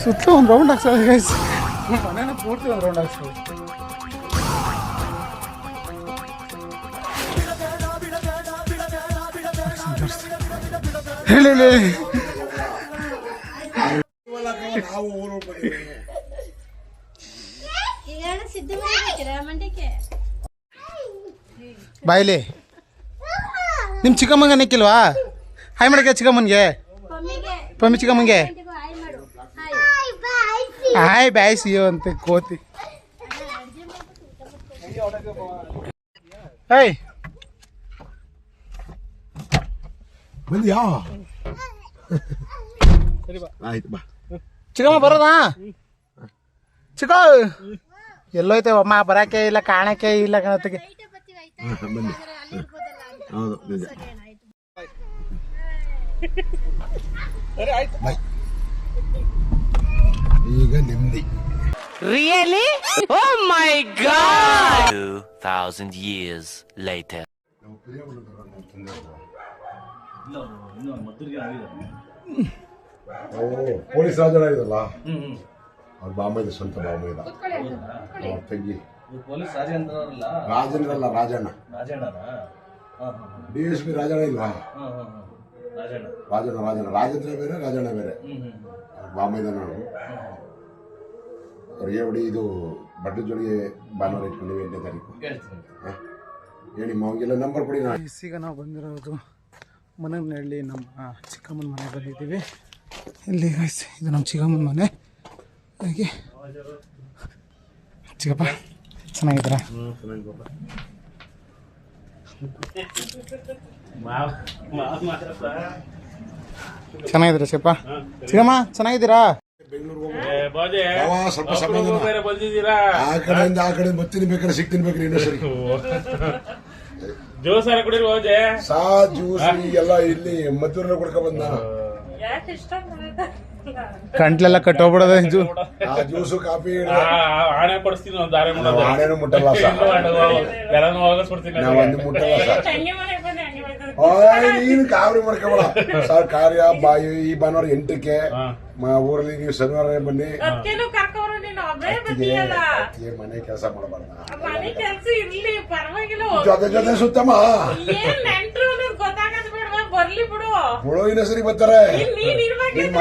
ಸುತ್ತ ಒಂದು ರೌಂಡ್ ಹಾಕ್ಸೋದು ಗೈಸ್. ಮನೇನ ಪೂರ್ತಿ ಒಂದು ರೌಂಡ್ ಹಾಕ್ಸೋದು. ಹೇಳಿ ಬಾಯ್ಲಿ ನಿಮ್ಮ ಚಿಕ್ಕಮ್ಮಂಗೆ ನಿಕ್ಕಿಲ್ವಾ? ಹಾಯ್ ಮಾಡಕ್ಕೆ ಚಿಕ್ಕಮ್ಮನಿಗೆ, ಪಮ್ಮಿ ಚಿಕ್ಕಮ್ಮಂಗೆ ಹಾಯ್ ಬಾಯ್ ಸಿಯೋ ಅಂತ ಕೋತಿ. ಹೇಯ್ ಬಂದ್ಯಾ? ಆಯ್ತು ಬಾ. ಚಿಕ್ಕಮ್ಮ ಬರೋದಾ? ಚಿಕ್ಕ ಎಲ್ಲೋಯ್ತೆ ಅಮ್ಮ, ಬರಕ್ಕೆ ಇಲ್ಲ, ಕಾಣಕ್ಕೆ ಇಲ್ಲ ಕಣತ್ತಿಗೆ. ಬನ್ನಿ. ಹೌದು ನಿಜ. ಬಾಯ್. ಈಗ ನೆಮ್ಮದಿ. Really? Oh my god! 2000 years later. Police ರಾಜನ ಇದಲ್ಲ, ಅವ್ರ ಬಾಮೈದ ಸ್ವಂತ ಬಾಮೈದ ಅವ್ರ ತಂಗಿ. ರಾಜೇಂದ್ರಲ್ಲ, ರಾಜಣ್ಣ. DSP ರಾಜಣ್ಣ ಇಲ್ವಾ? ರಾಜಣ್ಣ ರಾಜೇಂದ್ರ ಬೇರೆ, ರಾಜಣ್ಣ ಬೇರೆ. ಬಾಮೈದ ನಾನು ಅವ್ರಿಗೆ ಹೊಡಿ. ಇದು ಬಡ್ಡಿ ಜೋಡಿಗೆ ಭಾನುವಾರ ಇಟ್ಕೊಂಡಿವಿ 8ನೇ ತಾರೀಕು. ಹೇಳಿ ಮಾವಿಗೆಲ್ಲ ನಂಬರ್ ಕೊಡಿ. ಈಗ ನಾವು ಬಂದಿರೋದು ಮನೆಯಲ್ಲಿ ನಮ್ಮ ಚಿಕ್ಕಮ್ಮನ ಮನೆ ಬಂದಿದ್ದೀವಿ. ಇಲ್ಲಿ ಇದು ನಮ್ಮ ಚಿಕ್ಕಮ್ಮನ ಮನೆ. ಹಾಗೆ ಚಿಕ್ಕಪ್ಪ ಚೆನ್ನಾಗಿದ್ದೀರಾ? ಚೆನ್ನಾಗಿದ್ದೀರಾ ಚಿಕ್ಕಪ್ಪ? ಚಿಕ್ಕಮ್ಮ ಚೆನ್ನಾಗಿದ್ದೀರಾ? ಸ್ವಲ್ಪ ಸಮಾಧಾನ. ಆ ಕಡೆಯಿಂದ ಆ ಕಡೆ ಬರ್ತೀನಿ, ಬೇಕಾದ್ರೆ ಸಿಗ್ತೀನಿ, ಬೇಕಾದ್ರೆ ಇನ್ನೊಂದ್ಸರಿ ಜ್ಯೂಸ್ ಎಲ್ಲ ಇಲ್ಲಿ ಮದ್ದೂರನ್ನ ಕುಡ್ಕೊಂಡ್ ಬಂದ. ಕಂಟ್ಲೆಲ್ಲ ಕಟ್ಟೋಗ್ಬಿಡೋದ ಆ ಜ್ಯೂಸು ಕಾಫಿ ಆಣೆ ಕೊಡಿಸ್ತೀನಿ, ಆಣೆನೂ ಮುಟ್ಟಲ್ಲ ಸರ್, ನಾವೊಂದು ಮುಟ್ಟಲ್ಲ ಸರ್. ನೀನು ಕಾವರಿ ಮಾಡ್ಕೊಬೇಡ ಸರ್. ಕಾರ್ಯ ಬಾಯಿ ಈ ಭಾನುವಾರ 8ಕ್ಕೆ ಊರಲ್ಲಿ, ನೀವು ಶನಿವಾರ ಬನ್ನಿ. ಮನೆ ಕೆಲಸ ಮಾಡಬಾರ್ದ, ಜೊತೆ ಸುತ್ತಮ್ಮ ಬಿಡು. ಇನ್ನೊಂದ್ಸರಿ ಬರ್ತಾರೆ. ನಿನ್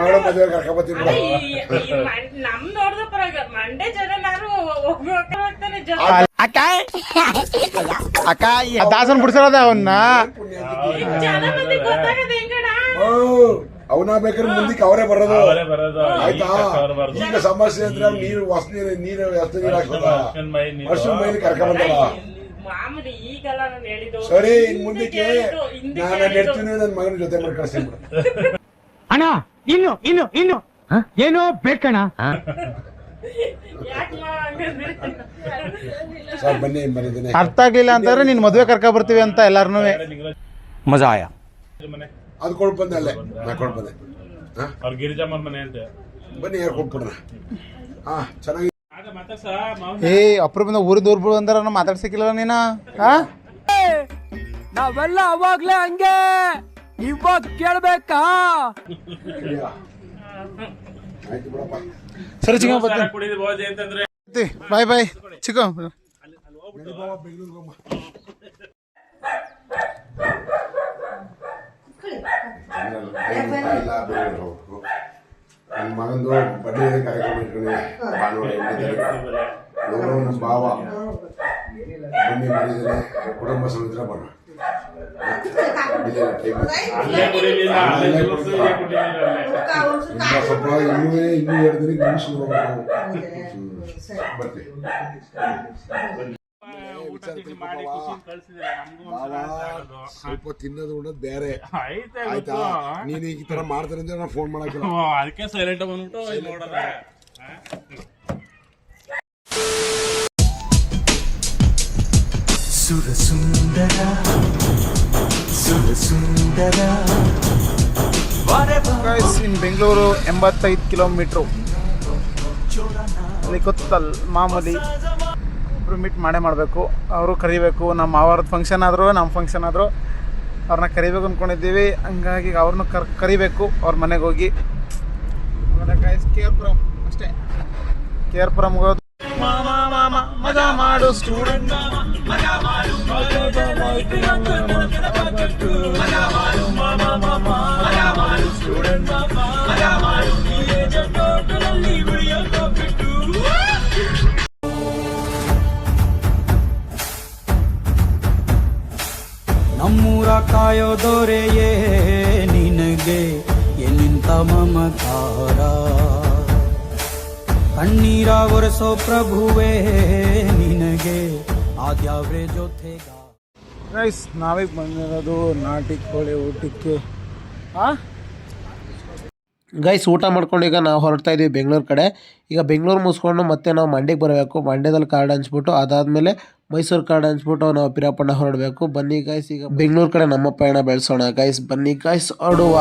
ಮಗಳ ಮದುವೆ ಕರ್ಕೊಂಬತ್ತೀನಿ ಬಿಡು. ಅಕ್ಕ ದಾಸನ್ ಬಿಡ್ಸೋದ ಅವನ್ನ. ಅವನ ಬೇಕಾದ್ರೆ ಮುಂದಕ್ಕೆ ಅವರೇ ಬರೋದು, ಆಯ್ತಾ? ಈಗ ಸಮಸ್ಯೆ ಅಂದ್ರೆ ನೀರು ವಾಸನೆ, ನೀರು ವ್ಯವಸ್ಥೆ, ನೀರು ಹಾಕೋದ ವರ್ಷದ ಮೈಲಿ ಕರ್ಕೊಂಬಂದಲ್ಲ. ಸರಿ, ಇನ್ ಮುಂದಕ್ಕೆ ನಾನು ನೆಡ್ತೀನಿ, ನನ್ನ ಮಗನ ಜೊತೆ ಮಾಡಿ ಕಳಿಸ್ತೀನಿ. ಅಣ್ಣ ಇನ್ನು ಏನೋ ಬೇಕಣ್ಣ. ಸರ್ ಬನ್ನಿ, ಬಂದಿದ್ದೇನೆ. ಅರ್ಥ ಆಗ್ಲಿಲ್ಲ ಅಂತಂದ್ರೆ ನಿನ್ ಮದ್ವೆ ಕರ್ಕ ಬರ್ತೀವಿ ಅಂತ ಎಲ್ಲಾರ್ನು. ಮಜಾ ಆಯ. ಅದು ಕೊಡ್ಬಂದೆ, ಅಲ್ಲೇ ನಾ ಕೊಡ್ಬಂದೆ. ಅವ್ರ ಗಿರಿಜಮ್ಮನ ಮನೆ ಅಂತ ಬನ್ನಿ, ಯಾರು ಕೊಟ್ಬಿಡ್ರ. ಚೆನ್ನಾಗಿ. ಏ ಅಪ್ರೂಪದಿಂದ ಊರಿದವ್ರು ಅಂದ್ರ ಮಾತಾಡ್ಸಕ್ಕಿಲ್ಲ ನೀನ. ನಾವೆಲ್ಲ ಅವಾಗ್ಲೇ ಹಂಗೆ, ಇವಾಗ ಕೇಳ್ಬೇಕಾ? ಆಯ್ತು ಬಿಡಪ್ಪ. ಸರಿ ಚಿಕ್ಕ ಬರ್ತೀನಿ. ಬಾಯ್ ಬಾಯ್ ಚಿಕ್ಕ. ನನ್ನ ಮಗಂದು ಬಡ್ಡಿ ಕಾರ್ಯಕ್ರಮ ಇಟ್ಕೊಂಡು ಭಾನುವಾರ 8ನೇ ತಾರೀಕು. ಇವರು ನಮ್ಮ ಭಾವ ಬನ್ನಿ ಮಾಡಿದ್ದೇನೆ, ಕುಟುಂಬ ಸಮೇತ ಬರೋಣ. ಸ್ವಲ್ಪ ಇನ್ನೂ 2 ದಿನಕ್ಕೆ ಮುಗಿಸ್ಕೊಂಡು ಬರ್ತೀವಿ. ಸ್ವಲ್ಪ ತಿನ್ನೋದು ಉಣ್ಣೋದು ಬೇರೆ, ಆಯ್ತಾ? ನೀನು ಈ ತರ ಮಾಡ್ತಾರೆ ಅಂದ್ರೆ ನಾನು ಫೋನ್ ಮಾಡಕ್ಕಿಲ್ಲ, ಅದಕ್ಕೆ ಸೈಲೆಂಟ್ ಬಂದ್ಬಿಟ್ಟು ನೋಡೋದ. ಇನ್ ಬೆಂಗಳೂರು 85 ಕಿಲೋಮೀಟ್ರು. ಅಲ್ಲಿ ಗೊತ್ತಲ್ ಮಾಮೂಲಿ ಒಬ್ರು ಮೀಟ್ ಮಾಡೇ ಮಾಡಬೇಕು. ಅವರು ಕರಿಬೇಕು. ನಮ್ಮ ಅವ್ರದ್ದು ಫಂಕ್ಷನ್ ಆದರೂ ನಮ್ಮ ಫಂಕ್ಷನ್ ಆದರೂ ಅವ್ರನ್ನ ಕರಿಬೇಕು ಅಂದ್ಕೊಂಡಿದ್ದೀವಿ. ಹಂಗಾಗಿ ಅವ್ರನ್ನೂ ಕರಿಬೇಕು. ಅವ್ರ ಮನೆಗೆ ಹೋಗಿ KR ಪುರಂ ಅಷ್ಟೇ. KR ಪುರಂಗೆ ಹೋಗೋದು. ಮಜಾ ಮಾಡು ಸ್ಟೂಡೆಂಟ್, ಮಜಾ ಮಾಡು. ನಮ್ಮೂರ ಕಾಯೋ ದೊರೆಯೇ ನಿನಗೆ ಎಲ್ಲಿಂತ ಮಮಕಾರ ಕಣ್ಣೀರ ಒರೆಸೋ ಪ್ರಭುವೇ ನಿನಗೆ ಆದ್ಯಾವ್ರೆ ಜೊತೆಗ. ಗೈಸ್ ನಾವೀಗ ಬಂದಿರೋದು ನಾಟಿ ಕೋಳಿ ಊಟಕ್ಕೆ. ಗೈಸ್ ಊಟ ಮಾಡ್ಕೊಂಡು ಈಗ ನಾವು ಹೊರಡ್ತಾ ಇದ್ದೀವಿ ಬೆಂಗಳೂರು ಕಡೆ. ಈಗ ಬೆಂಗಳೂರು ಮುಗಿಸ್ಕೊಂಡು ಮತ್ತೆ ನಾವು ಮಂಡ್ಯಕ್ಕೆ ಬರಬೇಕು. ಮಂಡ್ಯದಲ್ಲಿ ಕಾರ್ಡ್ ಹಂಚ್ಬಿಟ್ಟು ಅದಾದಮೇಲೆ ಮೈಸೂರು ಕಾರ್ಡ್ ಹಂಚ್ಬಿಟ್ಟು ನಾವು ಪಿರಿಯಾಪಟ್ಟಣ ಹೊರಡಬೇಕು. ಬನ್ನಿ ಗೈಸ್ ಈಗ ಬೆಂಗಳೂರು ಕಡೆ ನಮ್ಮ ಪಯಣ ಬೆಳೆಸೋಣ ಗೈಸ್. ಬನ್ನಿ ಗೈಸ್ ಹೊರಡುವ.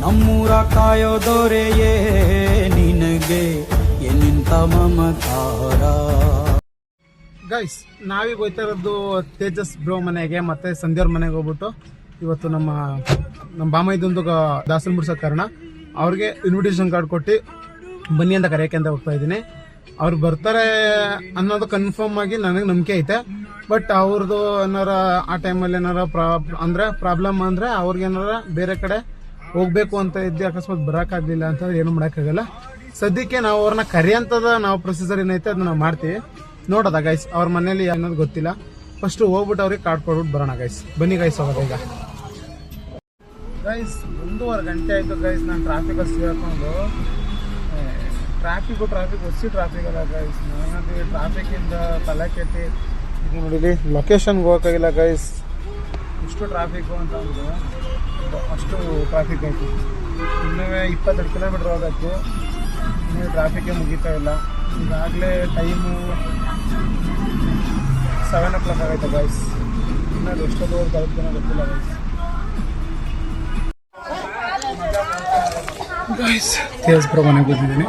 ನಮ್ಮೂರ ಕಾಯೋ ದೊರೆಯೇ ನಿನಗೆ ಎಲ್ಲಿಂತ ಮಮಕಾರ. ಗೈಸ್ ನಾವೀಗ ಹೋಗ್ತಾ ಇರೋದು ತೇಜಸ್ ಬ್ರೋ ಮನೆಗೆ ಮತ್ತು ಸಂಧ್ಯವ್ರ ಮನೆಗೆ ಹೋಗ್ಬಿಟ್ಟು ಇವತ್ತು ನಮ್ಮ ಬಾಮೈದೊಂದು ದಾಸನ್ ಬಿಡ್ಸೋ ಕಾರಣ ಅವ್ರಿಗೆ ಇನ್ವಿಟೇಷನ್ ಕಾರ್ಡ್ ಕೊಟ್ಟು ಬನ್ನಿ ಅಂತ ಕರೆಯೋಕೆ ಅಂತ ಹೋಗ್ತಾ ಇದ್ದೀನಿ. ಅವ್ರು ಬರ್ತಾರೆ ಅನ್ನೋದು ಕನ್ಫರ್ಮ್ ಆಗಿ ನನಗೆ ನಂಬಿಕೆ ಐತೆ. ಬಟ್ ಅವ್ರದ್ದು ಏನಾರ ಆ ಟೈಮಲ್ಲಿ ಏನಾರ ಪ್ರಾಬ್ಲಮ್ ಅಂದರೆ ಅವ್ರಿಗೆ ಏನಾರ ಬೇರೆ ಕಡೆ ಹೋಗ್ಬೇಕು ಅಂತ ಇದ್ದು ಅಕಸ್ಮಾತ್ ಬರೋಕ್ಕಾಗಲಿಲ್ಲ ಅಂತಂದ್ರೆ ಏನು ಮಾಡೋಕ್ಕಾಗಲ್ಲ. ಸದ್ಯಕ್ಕೆ ನಾವು ಅವ್ರನ್ನ ಕರೆಯಂಥದ್ದು ನಾವು ಪ್ರೊಸೀಜರ್ ಏನೈತೆ ಅದನ್ನ ನಾವು ಮಾಡ್ತೀವಿ. ನೋಡೋದ ಗೈಸ್ ಅವ್ರ ಮನೇಲಿ ಅನ್ನೋದು ಗೊತ್ತಿಲ್ಲ. ಫಸ್ಟು ಹೋಗ್ಬಿಟ್ಟು ಅವ್ರಿಗೆ ಕಾರ್ಡ್ ಕೊಟ್ಬಿಟ್ಟು ಬರೋಣ ಗೈಸ್. ಬನ್ನಿ ಗೈಸ್ ಹೋಗೋದು ಈಗ. ಗೈಸ್ 1.5 ಗಂಟೆ ಆಯಿತು ಗೈಸ್. ನಾನು ಟ್ರಾಫಿಕಲ್ಲಿ ಸಿಗಾಕೊಂಡು ಒಸಿ ಟ್ರಾಫಿಕ್ ಅಲ್ಲ ಗೈಸ್. ನನಗೆ ಟ್ರಾಫಿಕಿಂದ ತಲೆ ಕೆಟ್ಟಿ ಇದು ನೋಡಿಲಿ ಲೊಕೇಶನ್ಗೆ ಹೋಗೋಕ್ಕಾಗಿಲ್ಲ ಗೈಸ್. ಇಷ್ಟು ಟ್ರಾಫಿಕ್ಕು ಅಂತ ಅಂದರು ಅಷ್ಟು ಟ್ರಾಫಿಕ್ ಆಯಿತು. ಇನ್ನೂ 22 ಕಿಲೋಮೀಟ್ರ್ ಹೋಗೋಕ್ಕೆ ಇನ್ನೂ ಟ್ರಾಫಿಕ್ಕೇ ಮುಗೀತಾ ಇಲ್ಲ. ಈಗಾಗಲೇ ಟೈಮು 7 o'clock ಆಗೈತೆ ಗೈಸ್. ಇನ್ನೂ ಎಷ್ಟೊತ್ತವರೆಗೆ ಬರುತ್ತೇನೋ ಗೊತ್ತಿಲ್ಲ ಗೈಸ್. ತೇಜಸ್ ಬ್ರೋ ಮನೆಗೆ ಬಂದಿದ್ದೀನಿ.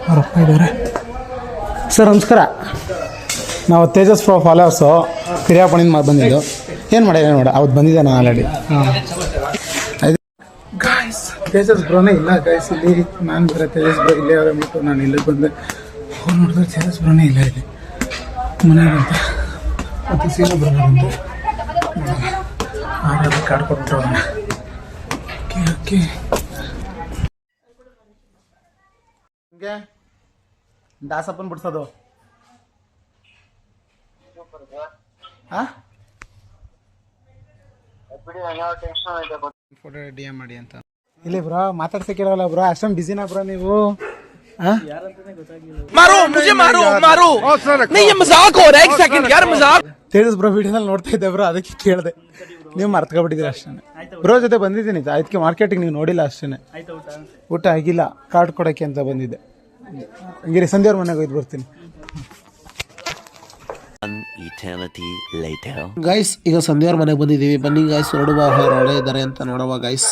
ಅವ್ರ ಅಪ್ಪ ಇದ್ದಾರೆ. ಸರ್ ನಮಸ್ಕಾರ. ನಾವು ತೇಜಸ್ ಬ್ರೋ ಫಾಲೋವರ್ಸು ಪಿರಿಯಾಪಣಿಂದ ಬಂದಿದ್ದು. ಏನು ಮಾಡಿ ಅವತ್ತು ಬಂದಿದ್ದೆ ನಾನು ಆಲ್ರೆಡಿ. ಗೈಸ್ ತೇಜಸ್ ಬ್ರೋನೇ ಇಲ್ಲ ಗೈಸ್ ಇಲ್ಲಿ. ನಾನು ಬರೋ ತೇಜಸ್ ಬ್ರೋ ಇಲ್ಲೇ ಅವರೇ ಬಿಟ್ಟು ನಾನು ಇಲ್ಲಿಗೆ ಬಂದೆ. ಅವ್ರು ನೋಡಿದ್ರೆ ತೇಜಸ್ ಬ್ರೋನೇ ಇಲ್ಲ ಇಲ್ಲಿ ಮನೆಗಂತ. ಮತ್ತು ಸೀನಾ ಬರೋದಂತೆ ಆಗಾದ್ರೆ ಕಾರ್ಡ್ ಕೊಟ್ಬಿಟ್ಟು ಹೋಗೋಣ. ಓಕೆ ಹಂಗೆ ದಾಸಪ್ಪನ ಬಿಡ್ಸೋದು. ಫೋಟೋ ಡಿ ಎಮ್ ಮಾಡಿ ಅಂತ ಇಲ್ಲಿ ಬ್ರೋ ಮಾತಾಡ್ಸಕ್ಕಿರಲ್ಲ ಬ್ರೋ. ಅಷ್ಟೊಂದು ಬಿಸಿನಾ ಬ್ರೋ ನೀವು? ತೇಜಸ್ ಬ್ರೋ ವಿಡಿಯೋನಲ್ಲಿ ನೋಡ್ತಾ ಇದ್ದೆ ಬ್ರೋ, ಅದಕ್ಕೆ ಕೇಳಿದೆ. ನೀವು ಮರ್ತ್ಕೊಬಿಟ್ಟಿದ್ದೀರಿ ಅಷ್ಟೇ. ಬ್ರೋ ಜೊತೆ ಬಂದಿದ್ದೀನಿ ಅದಕ್ಕೆ ಮಾರ್ಕೆಟಿಗೆ ನೀವು ನೋಡಿಲ್ಲ ಅಷ್ಟೇ. ಊಟ ಆಗಿಲ್ಲ, ಕಾರ್ಡ್ ಕೊಡೋಕ್ಕೆ ಅಂತ ಬಂದಿದ್ದೆ. ಹಂಗಿರಿ ಸಂಧ್ಯವ್ರ ಮನೆಗೆ ಹೋಯ್ತು ಬರ್ತೀನಿ. ಗೈಸ್ ಈಗ ಸಂಧ್ಯವ್ರ ಮನೆಗೆ ಬಂದಿದ್ದೀವಿ. ಬನ್ನಿ ಗೈಸ್ ಹೊರಡುವ. ಹೊರಡೆ ಇದ್ದಾರೆ ಅಂತ ನೋಡುವ ಗೈಸ್.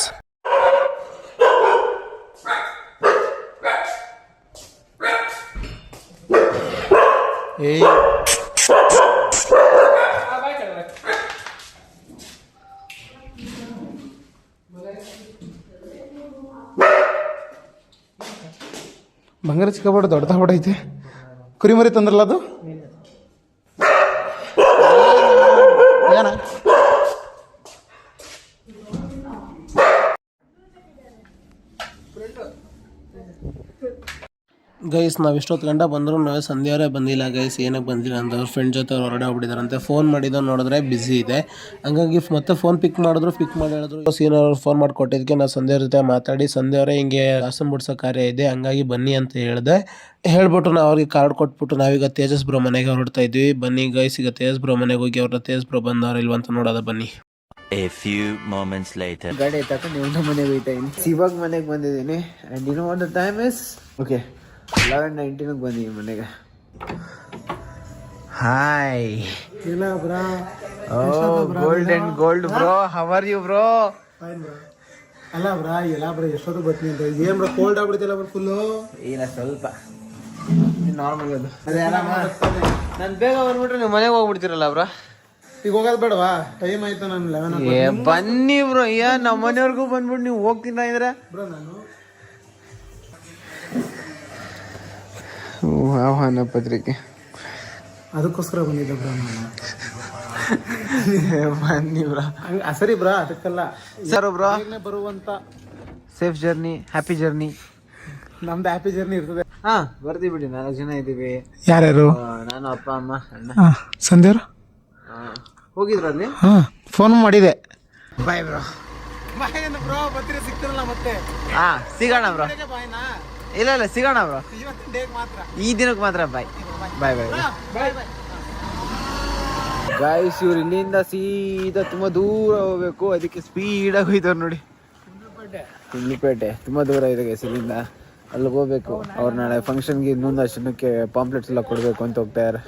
ಬಂಗಾರ ಚಿಕ್ಕಬಾರ್ದು ದೊಡ್ಡದಾಗ್ಬಿಟ್ಟೈತೆ. ಕುರಿಮರಿ ತಂದ್ರಲ್ಲ ಅದು ಏನ? ಗೈಸ್ ನಾವು ಎಷ್ಟೊತ್ತು ಗಂಟ ಬಂದರೂ ನಾವೇ ಸಂಧ್ಯಾವರೇ ಬಂದಿಲ್ಲ ಗೈಸ್. ಏನಕ್ಕೆ ಬಂದಿಲ್ಲ ಅಂತ ಅವ್ರ ಫ್ರೆಂಡ್ ಜೊತೆ ಹೊರಗಡೆ ಹೋಗ್ಬಿಟ್ಟಿದಾರಂತೆ. ಫೋನ್ ಮಾಡಿದ್ದು ನೋಡಿದ್ರೆ ಬ್ಯುಸಿ ಇದೆ. ಹಂಗಾಗಿ ಮತ್ತೆ ಫೋನ್ ಪಿಕ್ ಮಾಡಿ ಹೇಳಿದ್ರು. ಸೀನವ್ರು ಫೋನ್ ಮಾಡಿ ಕೊಟ್ಟಿದ್ದಕ್ಕೆ ನಾವು ಸಂಧ್ಯಾವ್ರ ಜೊತೆ ಮಾತಾಡಿ ಸಂಧ್ಯಾವರೇ ಹಿಂಗೆ ದಾಸನ್ ಬಿಡ್ಸೋ ಕಾರ್ಯ ಇದೆ ಹಂಗಾಗಿ ಬನ್ನಿ ಅಂತ ಹೇಳಿದೆ. ಹೇಳ್ಬಿಟ್ಟು ನಾವು ಅವ್ರಿಗೆ ಕಾರ್ಡ್ ಕೊಟ್ಬಿಟ್ಟು ನಾವೀಗ ತೇಜಸ್ ಬ್ರೋ ಮನೆಗೆ ಹೊರಡ್ತಾ ಇದ್ವಿ. ಬನ್ನಿ ಗೈಸ್ ಈಗ ತೇಜಸ್ ಬ್ರೋ ಮನೆಗೆ ಹೋಗಿ ಅವ್ರ ತೇಜಸ್ ಬ್ರೋ ಬಂದವ್ರು ಇಲ್ವಂತ ನೋಡೋದ ಬನ್ನಿ. A few moments later. ಗಾಡಿ ತಕೊಂಡು ನಿಮ್ಮ ಮನೆಗೆ ಹೋಗ್ತಾ ಇದ್ದೀನಿ. ಇವಾಗ ಮನೆಗೆ ಬಂದಿದ್ದೀನಿ. And you know what the time is? Okay 11:19 ಬಂದೀನಿ ಮನೆಗೆ. ಹಾಯ್ ಇಲ್ಲ bro. Gold and gold bro, how are you bro? ಅಲ್ಲ ಬ್ರಾ ಎಲ್ಲ ಬ್ರಾ ಎಷ್ಟೊತ್ತು ಬರ್ತೀನಿ ಅಂತ. ಏನು ಬ್ರಾ ಕೋಲ್ಡ್ ಆಗ್ಬಿಡ್ತಿಲ್ಲ ಬ್ರಾ ಫುಲ್ಲು? ಇಲ್ಲ ಸ್ವಲ್ಪ ನಾರ್ಮಲ್ ಅದು. ನಾನು ಬೇಗ ಬಂದ್ಬಿಟ್ರೆ ನೀವು ಮನೆಗೆ ಹೋಗ್ಬಿಡ್ತೀರಲ್ಲ ಬ್ರಾ. ಈಗ ಹೋಗೋದು ಬೇಡವಾ? ಟೈಮ್ ಆಯ್ತು. ನಾನು 11 ಬನ್ನಿ ಬ್ರೋ. ನಮ್ಮ ಮನೆಯವ್ರಿಗೂ ಬಂದ್ಬಿಟ್ಟು ನೀವು ಹೋಗ್ತೀನ ಇದ್ರೆ ಬ್ರೋ ನಾನು ಆಹ್ವಾನ ಪತ್ರಿಕೆ ಅದಕ್ಕೋಸ್ಕರ ಬಂದಿದ್ದೆ ಬ್ರಾ ನಾನು. ಬನ್ನಿ ಬ್ರಾ. ಸರಿ ಬ್ರಾ ಅದಕ್ಕಲ್ಲ ಸರ್ ಬ್ರಾ ಬರುವಂತ ಸೇಫ್ ಜರ್ನಿ, ಹ್ಯಾಪಿ ಜರ್ನಿ. ನಮ್ದು ಹ್ಯಾಪಿ ಜರ್ನಿ ಇರ್ತದೆ. ಹಾ ಬರ್ತೀವಿ ಬಿಡಿ, 4 ಜನ ಇದ್ದೀವಿ. ಯಾರ್ಯಾರು? ನಾನು, ಅಪ್ಪ, ಅಮ್ಮ, ಅಣ್ಣ. ಸಂಧ್ಯವ್ರು ಹೋಗಿದ್ರು ಅಲ್ಲಿ. ಫೋನ್ ಮಾಡಿದೆ. Bye bro. ಬ್ರೋ ಬರ್ತೀರಾ, ಸಿಗ್ತಿರಲ್ಲ ಮತ್ತೆ. ಸಿಗೋಣ ಬ್ರೋ. ಇಲ್ಲ ಸಿಗೋಣ ಬ್ರೋ, ಈ ದಿನಕ್ಕೆ ಮಾತ್ರ. ಬಾಯ್ ಬಾಯ್ ಬಾಯ್ ಗಾಯ್ಸ್. ಇವ್ರು ಇಲ್ಲಿಂದ ಸೀದಾ ತುಂಬಾ ದೂರ ಹೋಗ್ಬೇಕು, ಅದಕ್ಕೆ ಸ್ಪೀಡಾಗಿ ಹೋಯ್ತವ್ರು ನೋಡಿ. ಕುಂಡ್ಲುಪೇಟೆ ತುಂಬಾ ದೂರ ಇದೆ ಗೈಸ್ ಇಲ್ಲಿಂದ, ಅಲ್ಲಿಗೆ ಹೋಗ್ಬೇಕು. ಅವ್ರು ನಾಳೆ ಫಂಕ್ಷನ್ಗೆ ಇನ್ನೊಂದು ಅಷ್ಟಕ್ಕೆ ಪಾಂಪ್ಲೆಟ್ಸ್ ಎಲ್ಲ ಕೊಡಬೇಕು ಅಂತ ಹೋಗ್ತಾ ಇದ್ದಾರೆ.